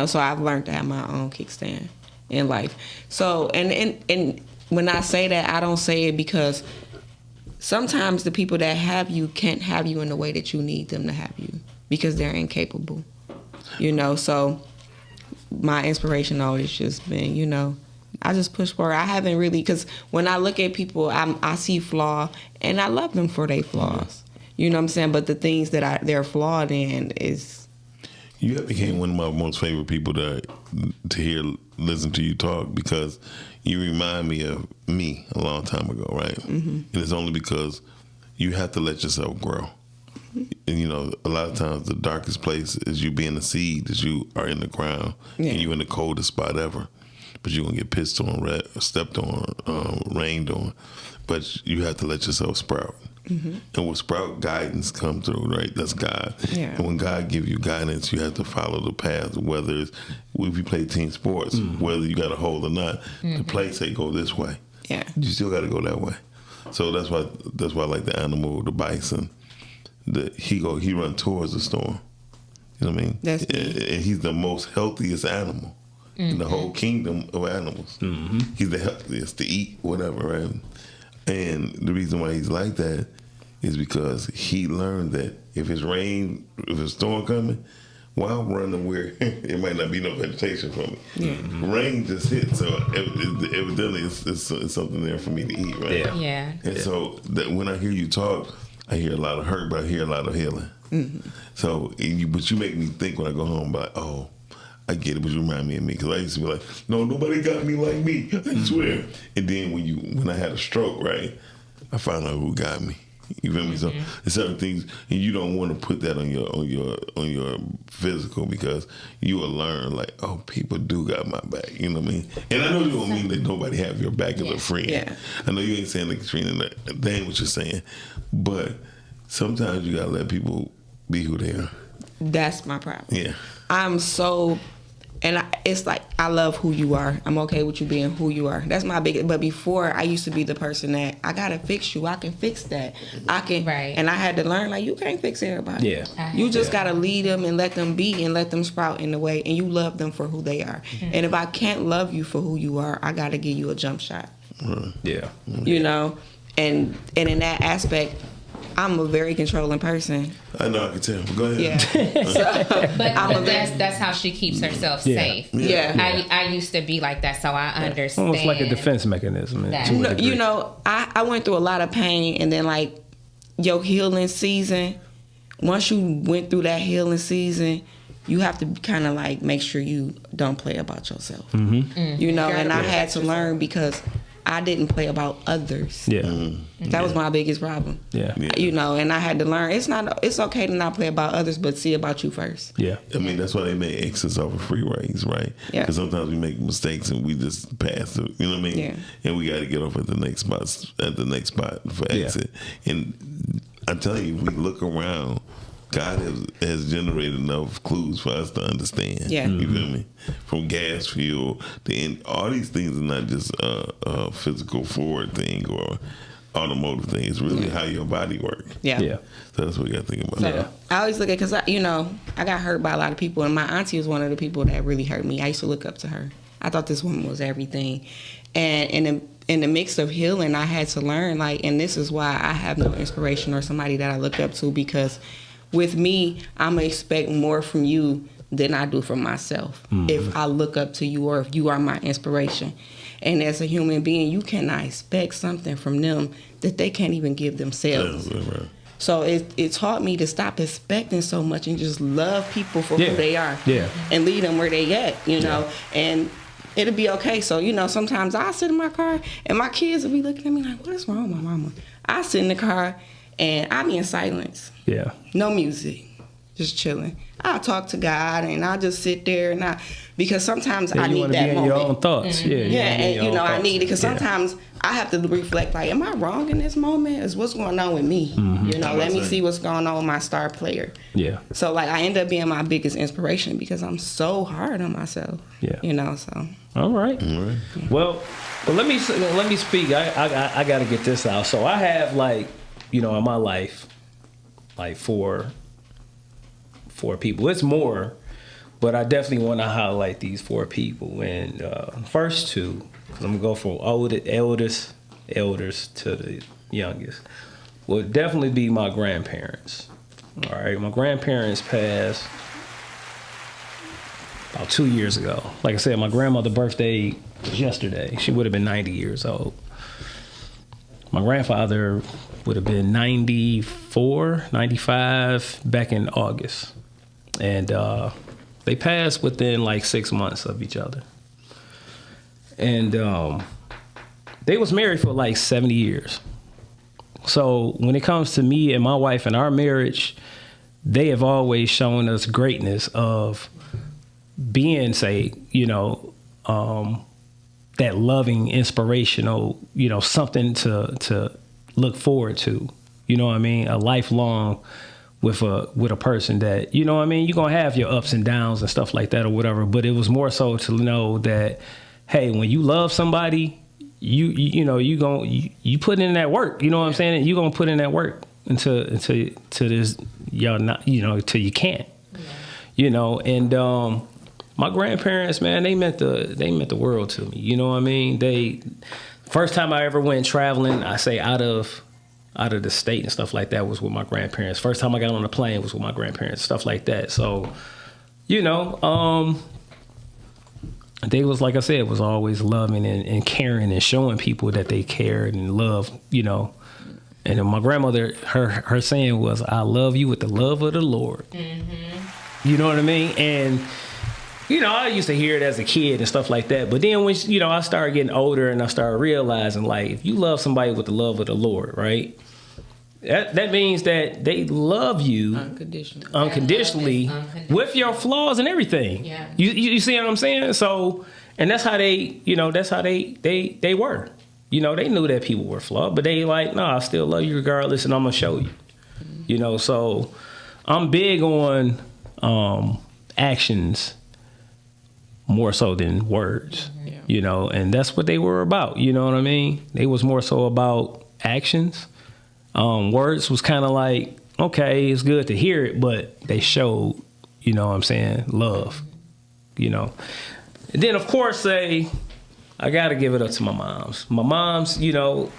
So I've learned to have my own kickstand in life. So, and when I say that, I don't say it because sometimes the people that have you can't have you in the way that you need them to have you because they're incapable. So my inspiration always just been, I just push forward. I haven't really, because when I look at people, I see flaw, and I love them for their flaws. You know what I'm saying? But the things that they're flawed in is... You became one of my most favorite people to listen to you talk, because you remind me of me a long time ago, right? Mm-hmm. And it's only because you have to let yourself grow. And a lot of times the darkest place is you being a seed, is you are in the ground and you in the coldest spot ever. But you're gonna get pissed on, stepped on, rained on. But you have to let yourself sprout. Mm-hmm. And with sprout, guidance come through, right? That's God. Yeah. And when God gives you guidance, you have to follow the path. Whether it's if you play team sports, whether you got a hold or not, the play say go this way. Yeah. You still got to go that way. So that's why I like the animal, the bison. He run towards the storm. You know what I mean? And he's the most healthiest animal in the whole kingdom of animals. Mm-hmm. He's the healthiest to eat, whatever, right? And the reason why he's like that is because he learned that if it's rain, if it's storm coming, while I'm running where it might not be no vegetation from it, rain just hit. So evidently it's something there for me to eat, right? Yeah. And so when I hear you talk, I hear a lot of hurt, but I hear a lot of healing. Mm-hmm. So, but you make me think when I go home, like, oh, I get it, but you remind me of me. Because I used to be like, no, nobody got me like me, I swear. And then when I had a stroke, right, I found out who got me. You feel me? So there's certain things, and you don't want to put that on your physical, because you will learn, like, oh, people do got my back. You know what I mean? And I know you don't mean that nobody have your back as a friend. Yeah. I know you ain't saying like Cristina, that ain't what you're saying. But sometimes you gotta let people be who they are. That's my problem. Yeah. It's like, I love who you are. I'm okay with you being who you are. That's my biggest. But before, I used to be the person that I gotta fix you. I can fix that. I can. Right. And I had to learn, like, you can't fix everybody. Yeah. You just gotta lead them and let them be and let them sprout in the way. And you love them for who they are. Mm-hmm. And if I can't love you for who you are, I gotta give you a jump shot. Yeah. And in that aspect, I'm a very controlling person. I know, I can tell. Go ahead. Yeah. But that's how she keeps herself safe. Yeah. I used to be like that, so I understand. Almost like a defense mechanism. I went through a lot of pain, and then, like, your healing season, once you went through that healing season, you have to kind of, like, make sure you don't play about yourself. Mm-hmm. And I had to learn, because I didn't play about others. Yeah. Mm-hmm. That was my biggest problem. Yeah. And I had to learn, it's okay to not play about others, but see about you first. Yeah. I mean, that's why they make exits off of freeways, right? Yeah. Because sometimes we make mistakes and we just pass it, you know what I mean? Yeah. And we got to get off at the next spot for exit. And I'm telling you, we look around, God has generated enough clues for us to understand. Yeah. You feel me? From gas, fuel, all these things are not just a physical forward thing or automotive thing. It's really how your body works. Yeah. Yeah. So that's what you got to think about. Yeah. I always look at, because, I got hurt by a lot of people, and my auntie was one of the people that really hurt me. I used to look up to her. I thought this woman was everything. And in the mix of healing, I had to learn, like, and this is why I have no inspiration or somebody that I look up to, because with me, I'm going to expect more from you than I do from myself. Mm-hmm. If I look up to you, or if you are my inspiration. And as a human being, you cannot expect something from them that they can't even give themselves. Yeah, right. So it taught me to stop expecting so much and just love people for who they are. Yeah. And lead them where they at, and it'll be okay. So, sometimes I sit in my car and my kids will be looking at me like, what is wrong with my mama? I sit in the car and I be in silence. Yeah. No music. Just chilling. I'll talk to God, and I'll just sit there, and because sometimes I need that moment. Your own thoughts. Mm-hmm. And I need it, because sometimes I have to reflect, like, am I wrong in this moment? Is what's going on with me? Mm-hmm. Let me see what's going on with my star player. Yeah. So, like, I end up being my biggest inspiration, because I'm so hard on myself. Yeah. So. All right. Well, let me speak. I got to get this out. So I have, like, in my life, like four people. It's more, but I definitely want to highlight these four people. And first two, because I'm going to go from eldest to the youngest, would definitely be my grandparents. All right, my grandparents passed about 2 years ago. Like I said, my grandmother's birthday was yesterday. She would have been 90 years old. My grandfather would have been 94, 95 back in August. And they passed within like 6 months of each other. And they was married for like 70 years. So when it comes to me and my wife and our marriage, they have always shown us greatness of being, say, that loving, inspirational, something to look forward to. You know what I mean? A lifelong with a person that, you know what I mean? You're going to have your ups and downs and stuff like that or whatever. But it was more so to know that, hey, when you love somebody, you put in that work. You know what I'm saying? You're going to put in that work until this, y'all not, till you can't. Yeah. And my grandparents, man, they meant the world to me. You know what I mean? First time I ever went traveling, I say out of the state and stuff like that was with my grandparents. First time I got on a plane was with my grandparents, stuff like that. So, they was, like I said, was always loving and caring and showing people that they cared and love, And then my grandmother, her saying was, "I love you with the love of the Lord." Mm-hmm. You know what I mean? And, I used to hear it as a kid and stuff like that. But then when, I started getting older and I started realizing, like, if you love somebody with the love of the Lord, right? That means that they love you unconditionally with your flaws and everything. Yeah. You see what I'm saying? So, and that's how they were. They knew that people were flawed, but they like, no, I still love you regardless, and I'm gonna show you. Mm-hmm. So I'm big on actions more so than words. Mm-hmm. And that's what they were about. You know what I mean? They was more so about actions. Words was kind of like, okay, it's good to hear it, but they showed, love, And then, of course, I got to give it up to my moms. My mom's, like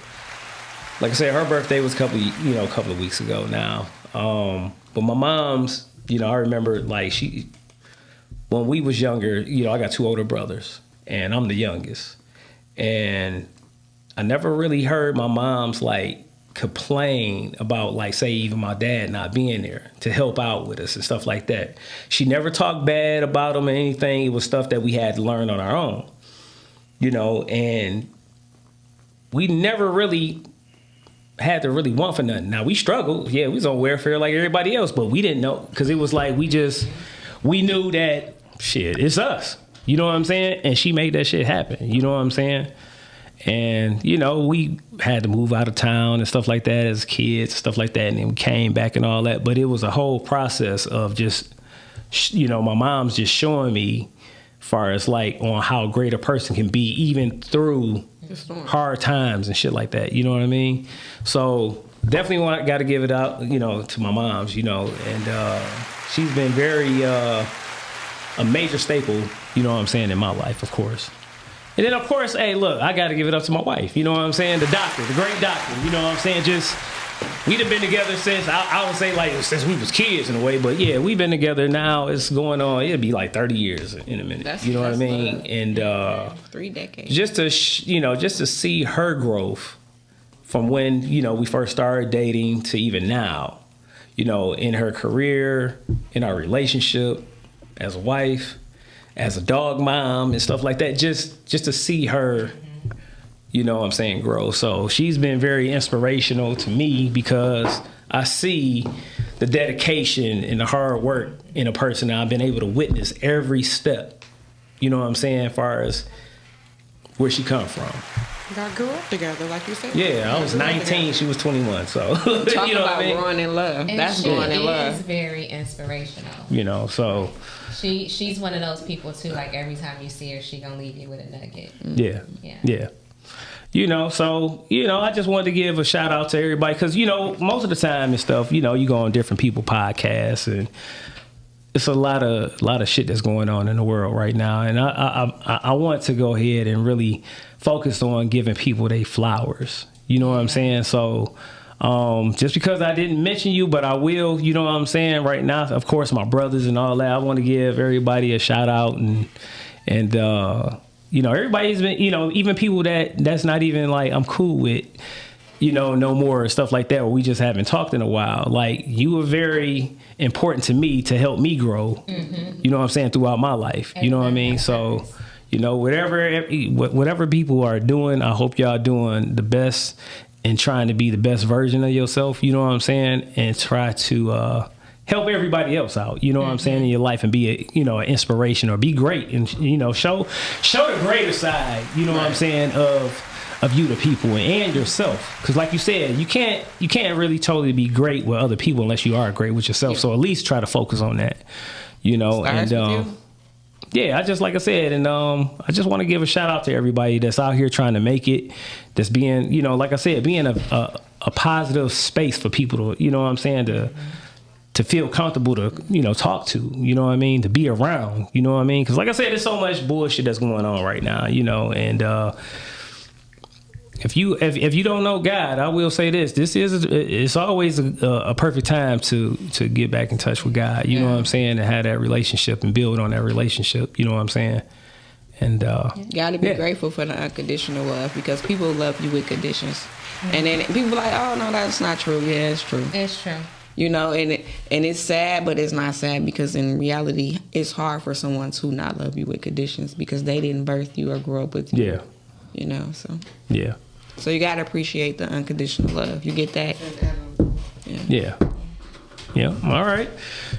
I said, her birthday was a couple of weeks ago now. But my mom's, I remember, like, when we was younger, I got 2 older brothers, and I'm the youngest. And I never really heard my mom's, like, complain about, like, say, even my dad not being there to help out with us and stuff like that. She never talked bad about him or anything. It was stuff that we had to learn on our own, and we never really had to really want for nothing. Now, we struggled. Yeah, we was on welfare like everybody else, but we didn't know, because it was like we knew that, shit, it's us. You know what I'm saying? And she made that shit happen. You know what I'm saying? And, we had to move out of town and stuff like that as kids, stuff like that. And then we came back and all that. But it was a whole process of just, my mom's just showing me far as like on how great a person can be, even through hard times and shit like that. You know what I mean? So definitely got to give it out, to my moms, and she's been very a major staple, you know what I'm saying, in my life, of course. And then, of course, hey, look, I got to give it up to my wife. You know what I'm saying? The doctor, the great doctor. You know what I'm saying? Just, we've been together since, I would say, like, since we was kids in a way. But, yeah, we've been together now. It's going on. It'll be like 30 years in a minute. You know what I mean? And 3 decades. Just to, just to see her growth from when, we first started dating to even now, in her career, in our relationship, as a wife, as a dog mom and stuff like that, just to see her, grow. So she's been very inspirational to me, because I see the dedication and the hard work in a person that I've been able to witness every step, as far as where she come from. Y'all grew up together, like you said. Yeah, I was 19, she was 21, so. Talk about growing in love. And that's growing in love. She is very inspirational. So. She's one of those people too, like every time you see her, she gonna leave you with a nugget. Yeah. So, I just wanted to give a shout out to everybody, because, most of the time and stuff, you go on different people podcasts, and it's a lot of shit that's going on in the world right now. And I want to go ahead and really focus on giving people their flowers. You know what I'm saying? So, just because I didn't mention you, but I will, you know what I'm saying, right now, of course, my brothers and all that, I want to give everybody a shout out, and everybody's been, even people that's not even like I'm cool with, no more, stuff like that, where we just haven't talked in a while. Like, you were very important to me to help me grow, you know what I'm saying, throughout my life. You know what I mean? So, whatever people are doing, I hope y'all doing the best trying to be the best version of yourself, you know what I'm saying, and try to help everybody else out, you know what I'm saying, in your life, and be an inspiration, or be great, and show the greater side, you know what I'm saying, of you to people and yourself, because like you said, you can't really totally be great with other people unless you are great with yourself. So at least try to focus on that, Starts and with you. yeah, like I said, and I just want to give a shout out to everybody that's out here trying to make it, that's being, like I said, being a positive space for people to, you know what I'm saying, to feel comfortable to, talk to, you know what I mean, to be around, you know what I mean, because like I said, there's so much bullshit that's going on right now, and if you don't know God, I will say it's always a perfect time to get back in touch with God, you know what I'm saying, and have that relationship and build on that relationship, you know what I'm saying, and you gotta be grateful for the unconditional love, because people love you with conditions, and then people are like, oh no, that's not true. Yeah, it's true. It's true. And it's sad, but it's not sad, because in reality, it's hard for someone to not love you with conditions, because they didn't birth you or grow up with you. Yeah. So. Yeah. So you gotta appreciate the unconditional love. You get that? Yeah. All right.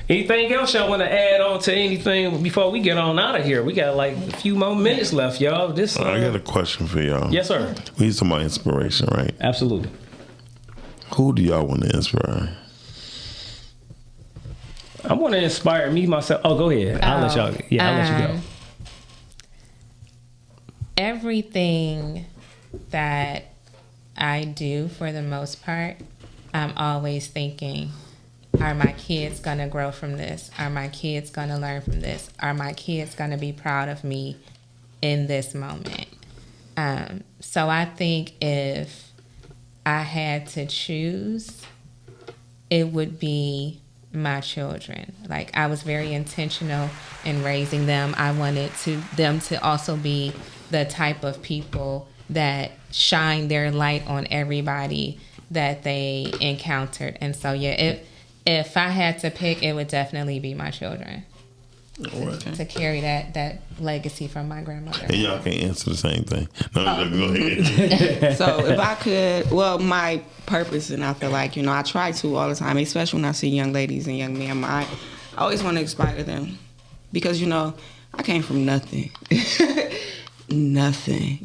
Anything else y'all want to add on to anything before we get on out of here? We got like a few more minutes left, y'all. I got a question for y'all. Yes, sir. We need some inspiration, right? Absolutely. Who do y'all want to inspire? I want to inspire me myself. Oh, go ahead. I'll let y'all. Yeah, I'll let you go. Everything that I do, for the most part, I'm always thinking, are my kids going to grow from this? Are my kids going to learn from this? Are my kids going to be proud of me in this moment? So I think if I had to choose, it would be my children. Like, I was very intentional in raising them. I wanted them to also be the type of people that shine their light on everybody that they encountered. And so, if I had to pick, it would definitely be my children. Right. To carry that legacy from my grandmother. And y'all can answer the same thing. No, go ahead. So if I could, my purpose, and I feel like, I try to all the time, especially when I see young ladies and young men, I always want to inspire them, because, I came from nothing. Nothing,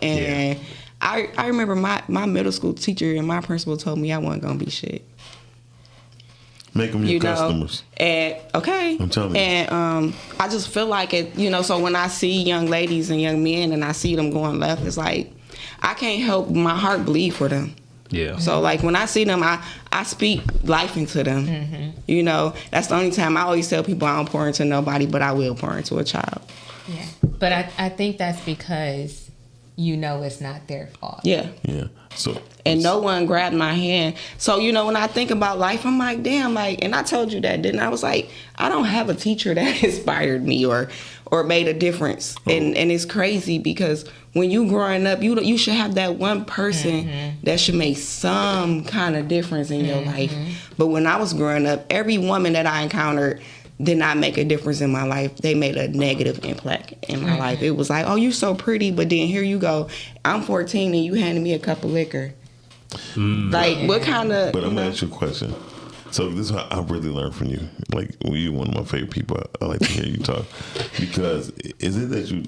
and I remember my middle school teacher and my principal told me I wasn't going to be shit. Make them your customers. And I'm telling you. And I just feel like it, so when I see young ladies and young men and I see them going left, it's like I can't help my heart bleed for them. Yeah. So like when I see them, I speak life into them. Mm-hmm. That's the only time. I always tell people I don't pour into nobody, but I will pour into a child. Yeah. But I think that's because it's not their fault. Yeah. Yeah. And no one grabbed my hand. So, when I think about life, I'm like, damn, and I told you that, didn't I? I was like, I don't have a teacher that inspired me or made a difference. Oh. And it's crazy, because when you growing up, you should have that one person that should make some kind of difference in your life. But when I was growing up, every woman that I encountered did not make a difference in my life. They made a negative impact in my life. It was like, oh, you're so pretty, but then here you go. I'm 14 and you handed me a cup of liquor. Like, what kind of... But I'm going to ask you a question. So this is how I really learned from you. Like, you're one of my favorite people. I like to hear you talk. Because isn't that you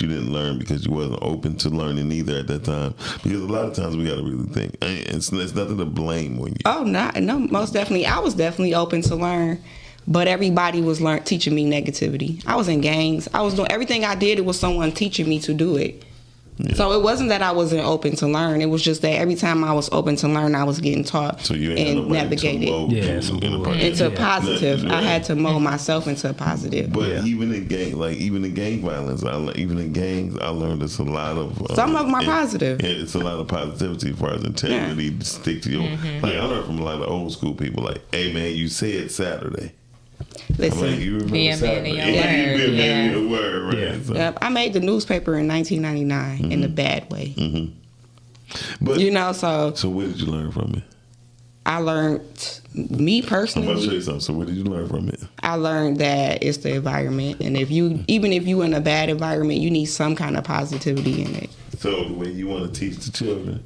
didn't learn because you wasn't open to learning either at that time? Because a lot of times we got to really think. It's nothing to blame on you. Oh, no, most definitely. I was definitely open to learn. But everybody was teaching me negativity. I was in gangs. I was doing everything I did. It was someone teaching me to do it. Yeah. So it wasn't that I wasn't open to learn. It was just that every time I was open to learn, I was getting taught and navigated into positive. I had to mold myself into a positive. But even in gang violence, even in gangs, I learned it's a lot of some of them are positive. It's a lot of positivity as far as integrity to stick to your. Like I learned from a lot of old school people. Like, hey man, you said Saturday. Listen, you remember be a man of your word. Right? Yeah. So. Yep. I made the newspaper in 1999 in a bad way. But so. So where did you learn from it? I learned, me personally. I'm about to show you something. So where did you learn from it? I learned that it's the environment, and even if you in a bad environment, you need some kind of positivity in it. So the way you want to teach the children,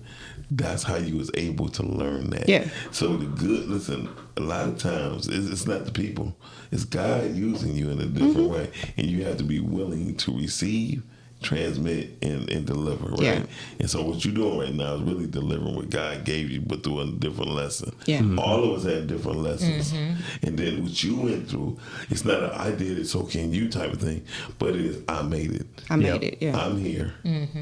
that's how you was able to learn that. Yeah. So listen, a lot of times it's not the people, it's God using you in a different way, and you have to be willing to receive, transmit, and deliver, right? Yeah. And so what you're doing right now is really delivering what God gave you, but through a different lesson. Yeah. All of us had different lessons. And then what you went through, it's not a I did it, so can you type of thing, but it is I made it. I made it, yeah. I'm here.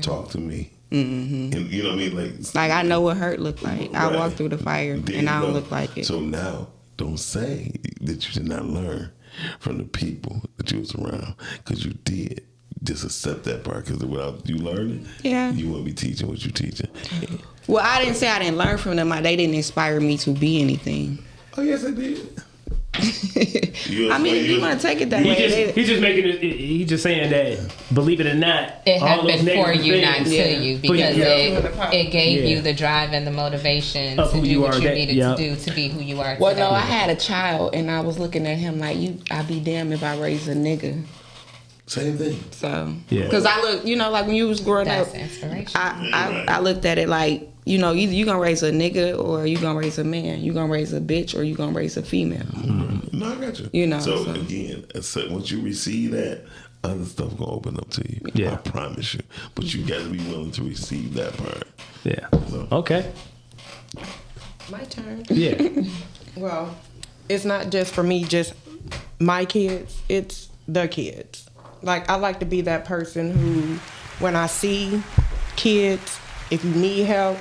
Talk to me. And you know what I mean? Like I know what hurt looked like. Right. I walked through the fire and I don't look like it. So now, don't say that you did not learn from the people that you was around, because you did. Just accept that part, because without you learning, you wouldn't be teaching what you're teaching. Well, I didn't say I didn't learn from them. They didn't inspire me to be anything. Oh, yes, I did. I mean, if you want to take it that way. He's just making it. He's just saying that, believe it or not, it all happened those for you, things, not to you, because it gave you the drive and the motivation to do what you needed to do to be who you are. Well, today. no, I had a child and I was looking at him like, I'd be damned if I raised a nigga. Same thing. So, because I look, like when you was growing up, inspiration. I looked at it like, either you gonna raise a nigga or you gonna raise a man. You gonna raise a bitch or you gonna raise a female. No, I got you. So again, once you receive that, other stuff gonna open up to you. Yeah. I promise you. But you got to be willing to receive that part. Yeah. So. Okay. My turn. Yeah. Well, it's not just for me, just my kids. It's the kids. Like, I like to be that person who, when I see kids, if you need help,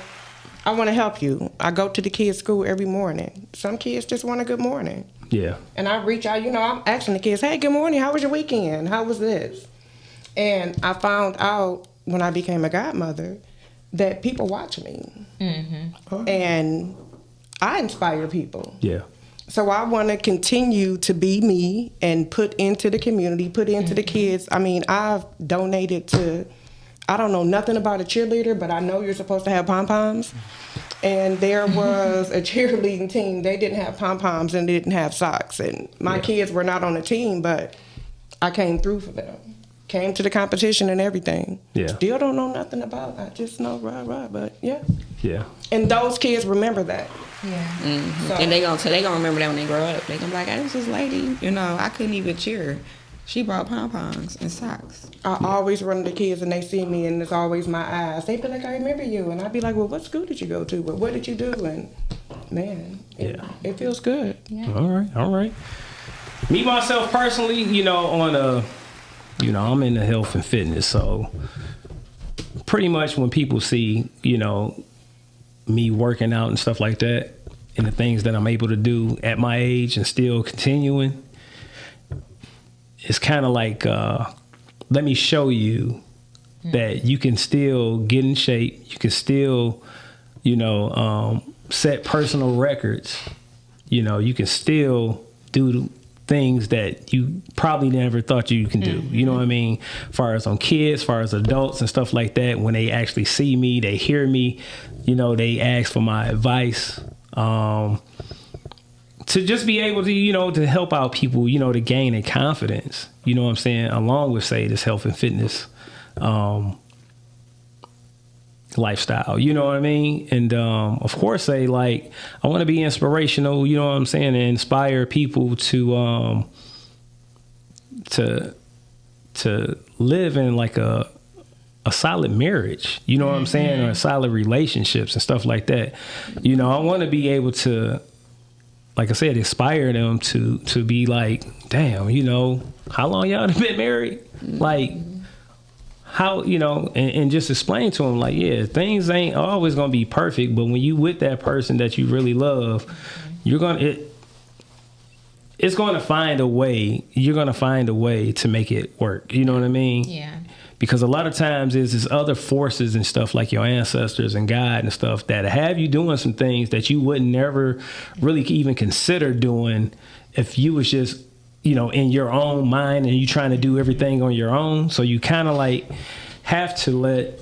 I want to help you. I go to the kids' school every morning. Some kids just want a good morning. Yeah. And I reach out, I'm asking the kids, hey, good morning, how was your weekend? How was this? And I found out when I became a godmother that people watch me. And I inspire people. Yeah. So I want to continue to be me and put into the community, put into the kids. I mean, I've donated to, I don't know nothing about a cheerleader, but I know you're supposed to have pom-poms. And there was a cheerleading team. They didn't have pom-poms and they didn't have socks. And my kids were not on the team, but I came through for them. Came to the competition and everything. Yeah. Still don't know nothing about it. I just know rah, but yeah. Yeah. And those kids remember that. Yeah. So, and they gonna remember that when they grow up. They gonna be like, hey, this lady, I couldn't even cheer. She brought pom-poms and socks. I always run to the kids and they see me and it's always my eyes. They be like, I remember you. And I'd be like, well, what school did you go to? But what did you do? And man, it feels good. Yeah. All right. Me, myself, personally, I'm into health and fitness. So pretty much when people see, me working out and stuff like that and the things that I'm able to do at my age and still continuing, it's kind of like, let me show you that you can still get in shape. You can still, set personal records. You can still do things that you probably never thought you can do. You know what I mean? As far as on kids, as far as adults and stuff like that, when they actually see me, they hear me, they ask for my advice. To just be able to, to help out people, to gain a confidence, you know what I'm saying, along with, say, this health and fitness lifestyle, you know what I mean? And of course, say, like, I want to be inspirational, you know what I'm saying, and inspire people to live in like a solid marriage, you know what I'm saying, or solid relationships and stuff like that. I want to be able to, like I said, inspire them to be like, damn, how long y'all have been married? Like, how, and just explain to them, like, yeah, things ain't always going to be perfect, but when you with that person that you really love, it's going to find a way, you're going to find a way to make it work. You know what I mean? Yeah. Because a lot of times there's other forces and stuff like your ancestors and God and stuff that have you doing some things that you would never really even consider doing if you was just, in your own mind and you trying to do everything on your own. So you kind of like have to let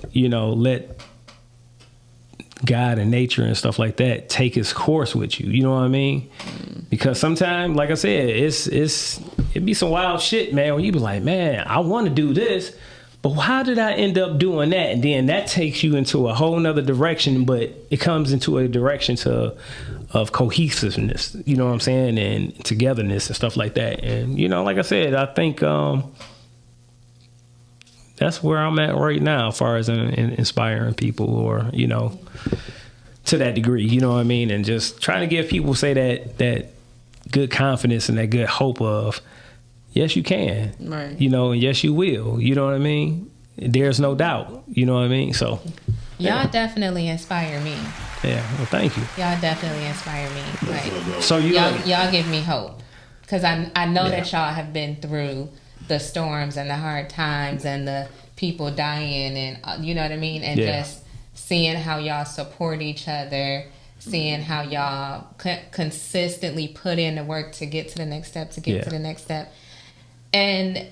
God and nature and stuff like that take its course with you. You know what I mean? Because sometimes, like I said, it'd be some wild shit, man, where you be like, man, I want to do this, But how did I end up doing that? And then that takes you into a whole nother direction, but it comes into a direction of cohesiveness, you know what I'm saying? And togetherness and stuff like that. And, you know, like I said, I think that's where I'm at right now as far as inspiring people or, you know, to that degree, you know what I mean? And just trying to give people, say, that good confidence and that good hope of, yes, you can. Right. You know, and yes, you will. You know what I mean? There's no doubt. You know what I mean? So. Y'all definitely inspire me. Yeah. Well, thank you. Y'all definitely inspire me. Like, so y'all give me hope. Because I know that y'all have been through the storms and the hard times and the people dying and, you know what I mean? And just seeing how y'all support each other, seeing how y'all consistently put in the work to get to the next step, to the next step. And,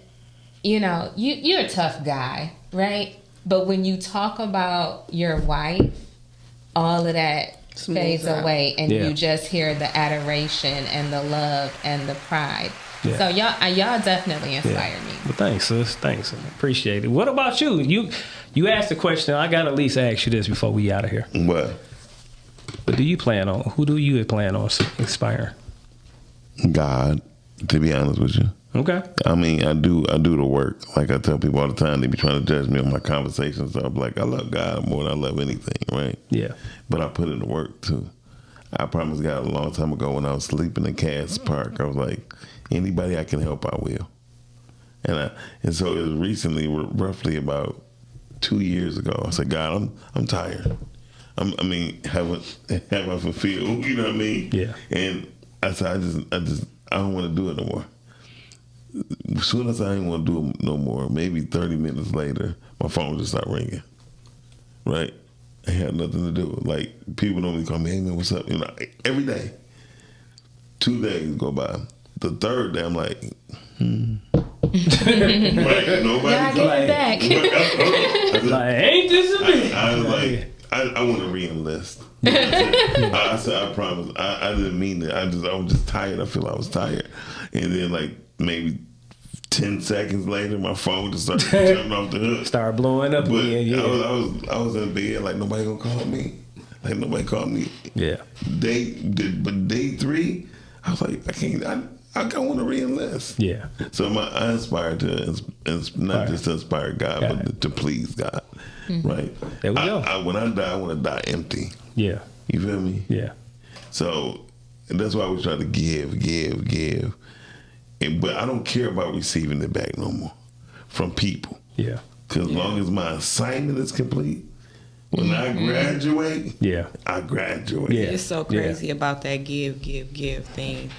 you know, you're a tough guy, right? But when you talk about your wife, all of that fades away and you just hear the adoration and the love and the pride. Yeah. So y'all definitely inspire me. Well, thanks, sis. Thanks. I appreciate it. What about you? You asked the question. I got to at least ask you this before we out of here. What? But who do you plan on inspiring? God, to be honest with you. Okay. I mean, I do the work. Like I tell people all the time, they be trying to judge me on my conversations. So I'm like, I love God more than I love anything, right? Yeah. But I put in the work too. I promised God a long time ago when I was sleeping in Cass Park, I was like, anybody I can help, I will. And so it was recently, roughly about 2 years ago, I said, God, I'm tired. Have I fulfilled? You know what I mean? Yeah. And I said, I don't want to do it no more. As soon as I didn't want to do it no more, maybe 30 minutes later, my phone just started ringing. Right? I had nothing to do. Like, people normally call me, hey man, what's up? You know, every day. 2 days go by. The third day, I'm like, Like, nobody get back. Ain't this a bit? I was like, I want to re-enlist. I said, I promise. I didn't mean it. I was just tired. I feel I was tired. And then like maybe 10 seconds later, my phone just started jumping off the hook. Started blowing up again. Yeah. I was in bed like nobody gonna call me. Like nobody called me. Yeah. But day 3, I was like, I can't. I want to re-enlist. Yeah. So I inspired to not just to inspire God, but to please God. Mm-hmm. Right. There we go. When I die, I want to die empty. Yeah. You feel me? Yeah. So that's why we try to give. But I don't care about receiving it back no more from people. Yeah. Because as long as my assignment is complete, when I graduate, I graduate. Yeah. It's so crazy about that give thing.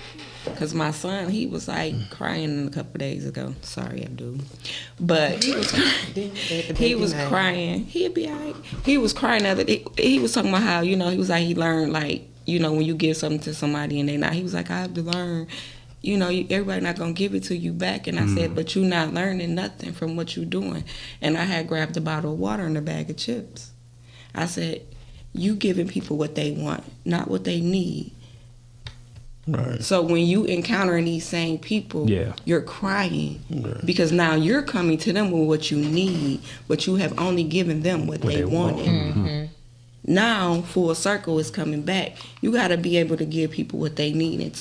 Because my son, he was like crying a couple of days ago. Sorry, Abdul. But he was crying. He'd be all right. He was crying the other day. He was talking about how, he was like, he learned, like, when you give something to somebody and they not, he was like, I have to learn. Everybody not going to give it to you back. And I said, but you not learning nothing from what you doing. And I had grabbed a bottle of water and a bag of chips. I said, you giving people what they want, not what they need. Right. So when you encountering these same people, you're crying because now you're coming to them with what you need, but you have only given them what they wanted. Mm-hmm. Now, full circle is coming back. You got to be able to give people what they need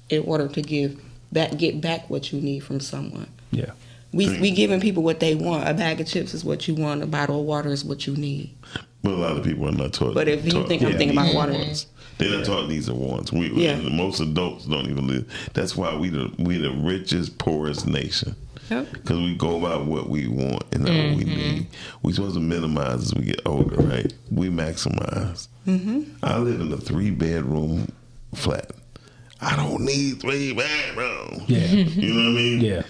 in order to get back what you need from someone. Yeah. We giving people what they want. A bag of chips is what you want. A bottle of water is what you need. But a lot of people are not taught. But if you think I'm thinking about water. They're not taught needs and wants. Most adults don't even live. That's why we the richest, poorest nation. Because we go about what we want and not what we need. We're supposed to minimize as we get older, right? We maximize. I live in a 3-bedroom flat. I don't need 3 bedrooms. Yeah. You know what I mean? Yeah.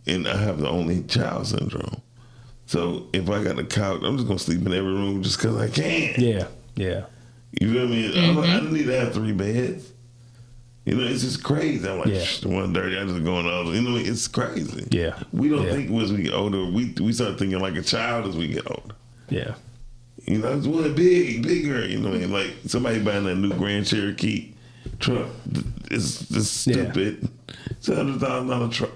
And I have the only child syndrome. So if I got a couch, I'm just gonna sleep in every room just because I can. Yeah. Yeah. You feel me? I don't need to have 3 beds. It's just crazy. I'm like, one dirty, I just go on all. It's crazy. Yeah. We don't think as we get older, we start thinking like a child as we get older. Yeah. I just want bigger. Like somebody buying that new Grand Cherokee truck. It's stupid. It's $100,000 truck.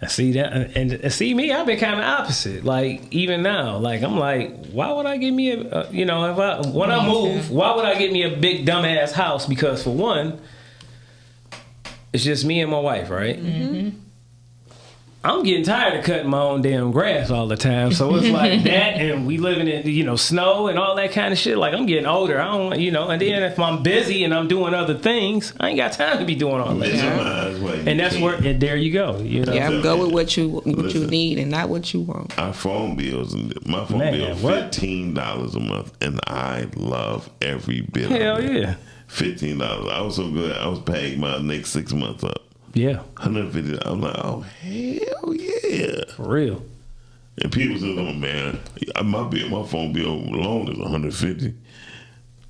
I see that, and see me. I've been kind of opposite. Like even now, like I'm like, why would I get me when I move, why would I get me a big dumbass house? Because for one, it's just me and my wife, right? Mm-hmm. I'm getting tired of cutting my own damn grass all the time. So it's like that, and we living in, snow and all that kind of shit. Like, I'm getting older. I don't, and then if I'm busy and I'm doing other things, I ain't got time to be doing all that. And that's where, and there you go. Yeah, go with what you need and not what you want. Our phone bills, my phone bill $15 a month, and I love every bit of it. Hell yeah. $15. I was so good, I was paying my next 6 months up. Yeah. $150. I'm like, oh, hell yeah. For real. And people say, oh, man, my phone bill alone is $150.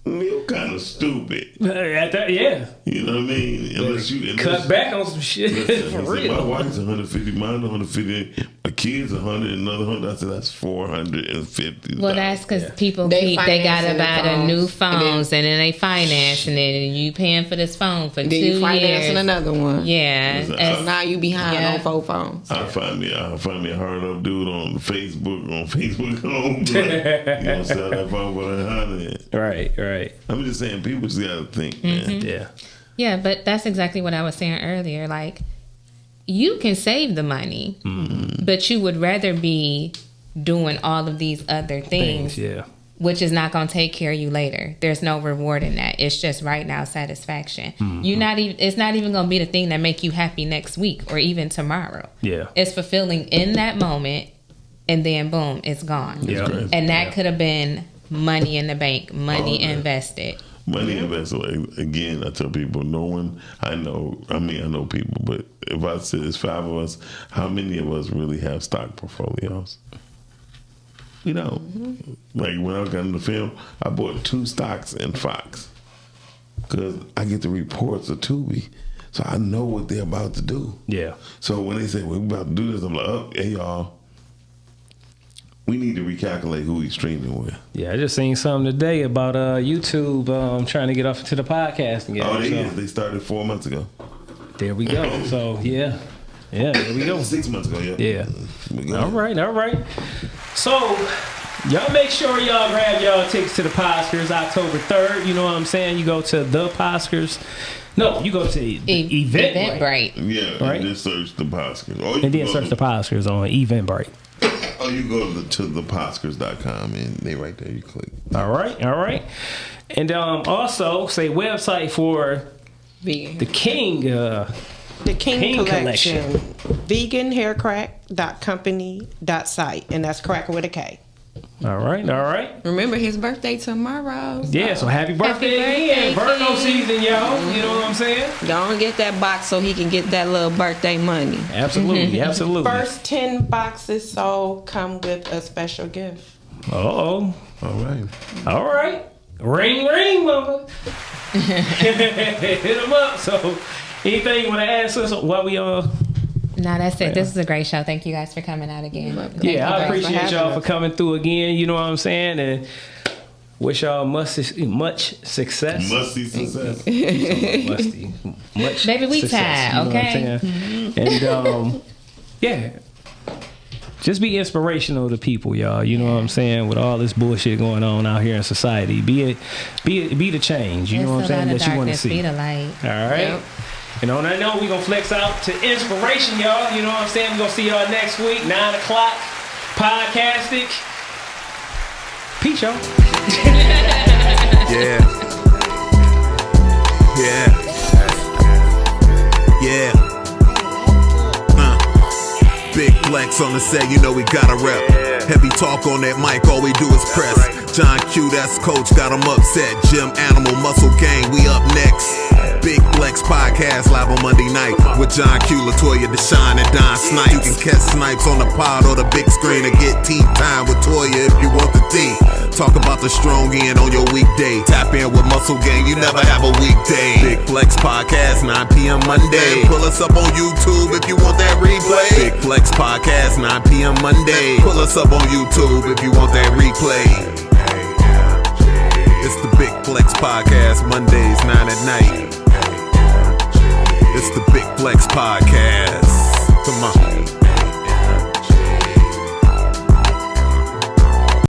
You're kind of stupid. Yeah. You know what I mean? Unless you cut back on some shit. For real. My wife's $150, mine $150, my kids $100, another $100. I said that's $450. Well, that's because people they gotta buy the new phones and then they financing it, and you paying for this phone for 2 years. You financing another one. Yeah. So now you behind on 4 phones. I'll find me a hard up dude on Facebook home. You gonna sell that phone for $100. Right. I'm just saying, people just gotta think, man. Yeah. Yeah, but that's exactly what I was saying earlier. Like, you can save the money, but you would rather be doing all of these other things, which is not going to take care of you later. There's no reward in that. It's just right now satisfaction. It's not even going to be the thing that make you happy next week or even tomorrow. Yeah. It's fulfilling in that moment, and then boom, it's gone. Yeah. And that could have been money in the bank, money invested. Money invested. Again, I tell people, I know people, but if I said it's 5 of us, how many of us really have stock portfolios? We don't. Like when I got in the film, I bought 2 stocks in Fox because I get the reports of Tubi, so I know what they're about to do. Yeah. So when they say we're about to do this, I'm like, oh, hey y'all, we need to recalculate who he's streaming with. Yeah, I just seen something today about YouTube trying to get off into the podcasting game. Oh, they started 4 months ago. There we go. So yeah, there we go. 6 months ago. Yeah. All right. So y'all make sure y'all grab y'all tickets to the Oscars October 3rd. You know what I'm saying? You go to the Oscars. No, you go to Eventbrite. Yeah, right. And then search the Oscars. And then search the Oscars on Eventbrite. Oh, you go to thepodcast.com and they right there. You click. All right. And also say website for the King. The King Collection. Veganhaircrack.company.site, and that's crack with a K. All right. Remember his birthday tomorrow. Yeah, so happy birthday again. Virgo season, y'all. You know what I'm saying? Don't get that box so he can get that little birthday money. Absolutely. First 10 boxes sold come with a special gift. Uh-oh. All right. Ring, mama. Hit him up. So, anything you want to ask us while we No, that's it. This is a great show. Thank you guys for coming out again. I appreciate y'all for coming through again. You know what I'm saying? And wish y'all much success. Musty success. Much Baby, we success, tired, okay? And just be inspirational to people, y'all. You know what I'm saying? With all this bullshit going on out here in society, be the change. You know what I'm saying? That you want to see. Be the light. All right. Yep. And on that note, we're going to flex out to inspiration, y'all. You know what I'm saying? We're going to see y'all next week, 9 o'clock, Podcastic. Peace, y'all. Yeah. Big flex on the set, you know we gotta rep. Heavy talk on that mic, all we do is press. John Q, that's coach, got him upset. Gym Animal Muscle Gang, we up next. Big Flex Podcast live on Monday night with John Q, LaToyia, Dashawn, and Don Snipes. You can catch Snipes on the pod or the big screen or get tea time with Toya if you want the tea. Talk about the strong end on your weekday. Tap in with Muscle Gang, you never have a weekday. Big Flex Podcast, 9 p.m. Monday. Pull us up on YouTube if you want that replay. Big Flex Podcast, 9 p.m. Monday. Pull us up on YouTube if you want that replay. It's the Big Flex Podcast, Mondays, 9 at night. It's the Big Flex Podcast.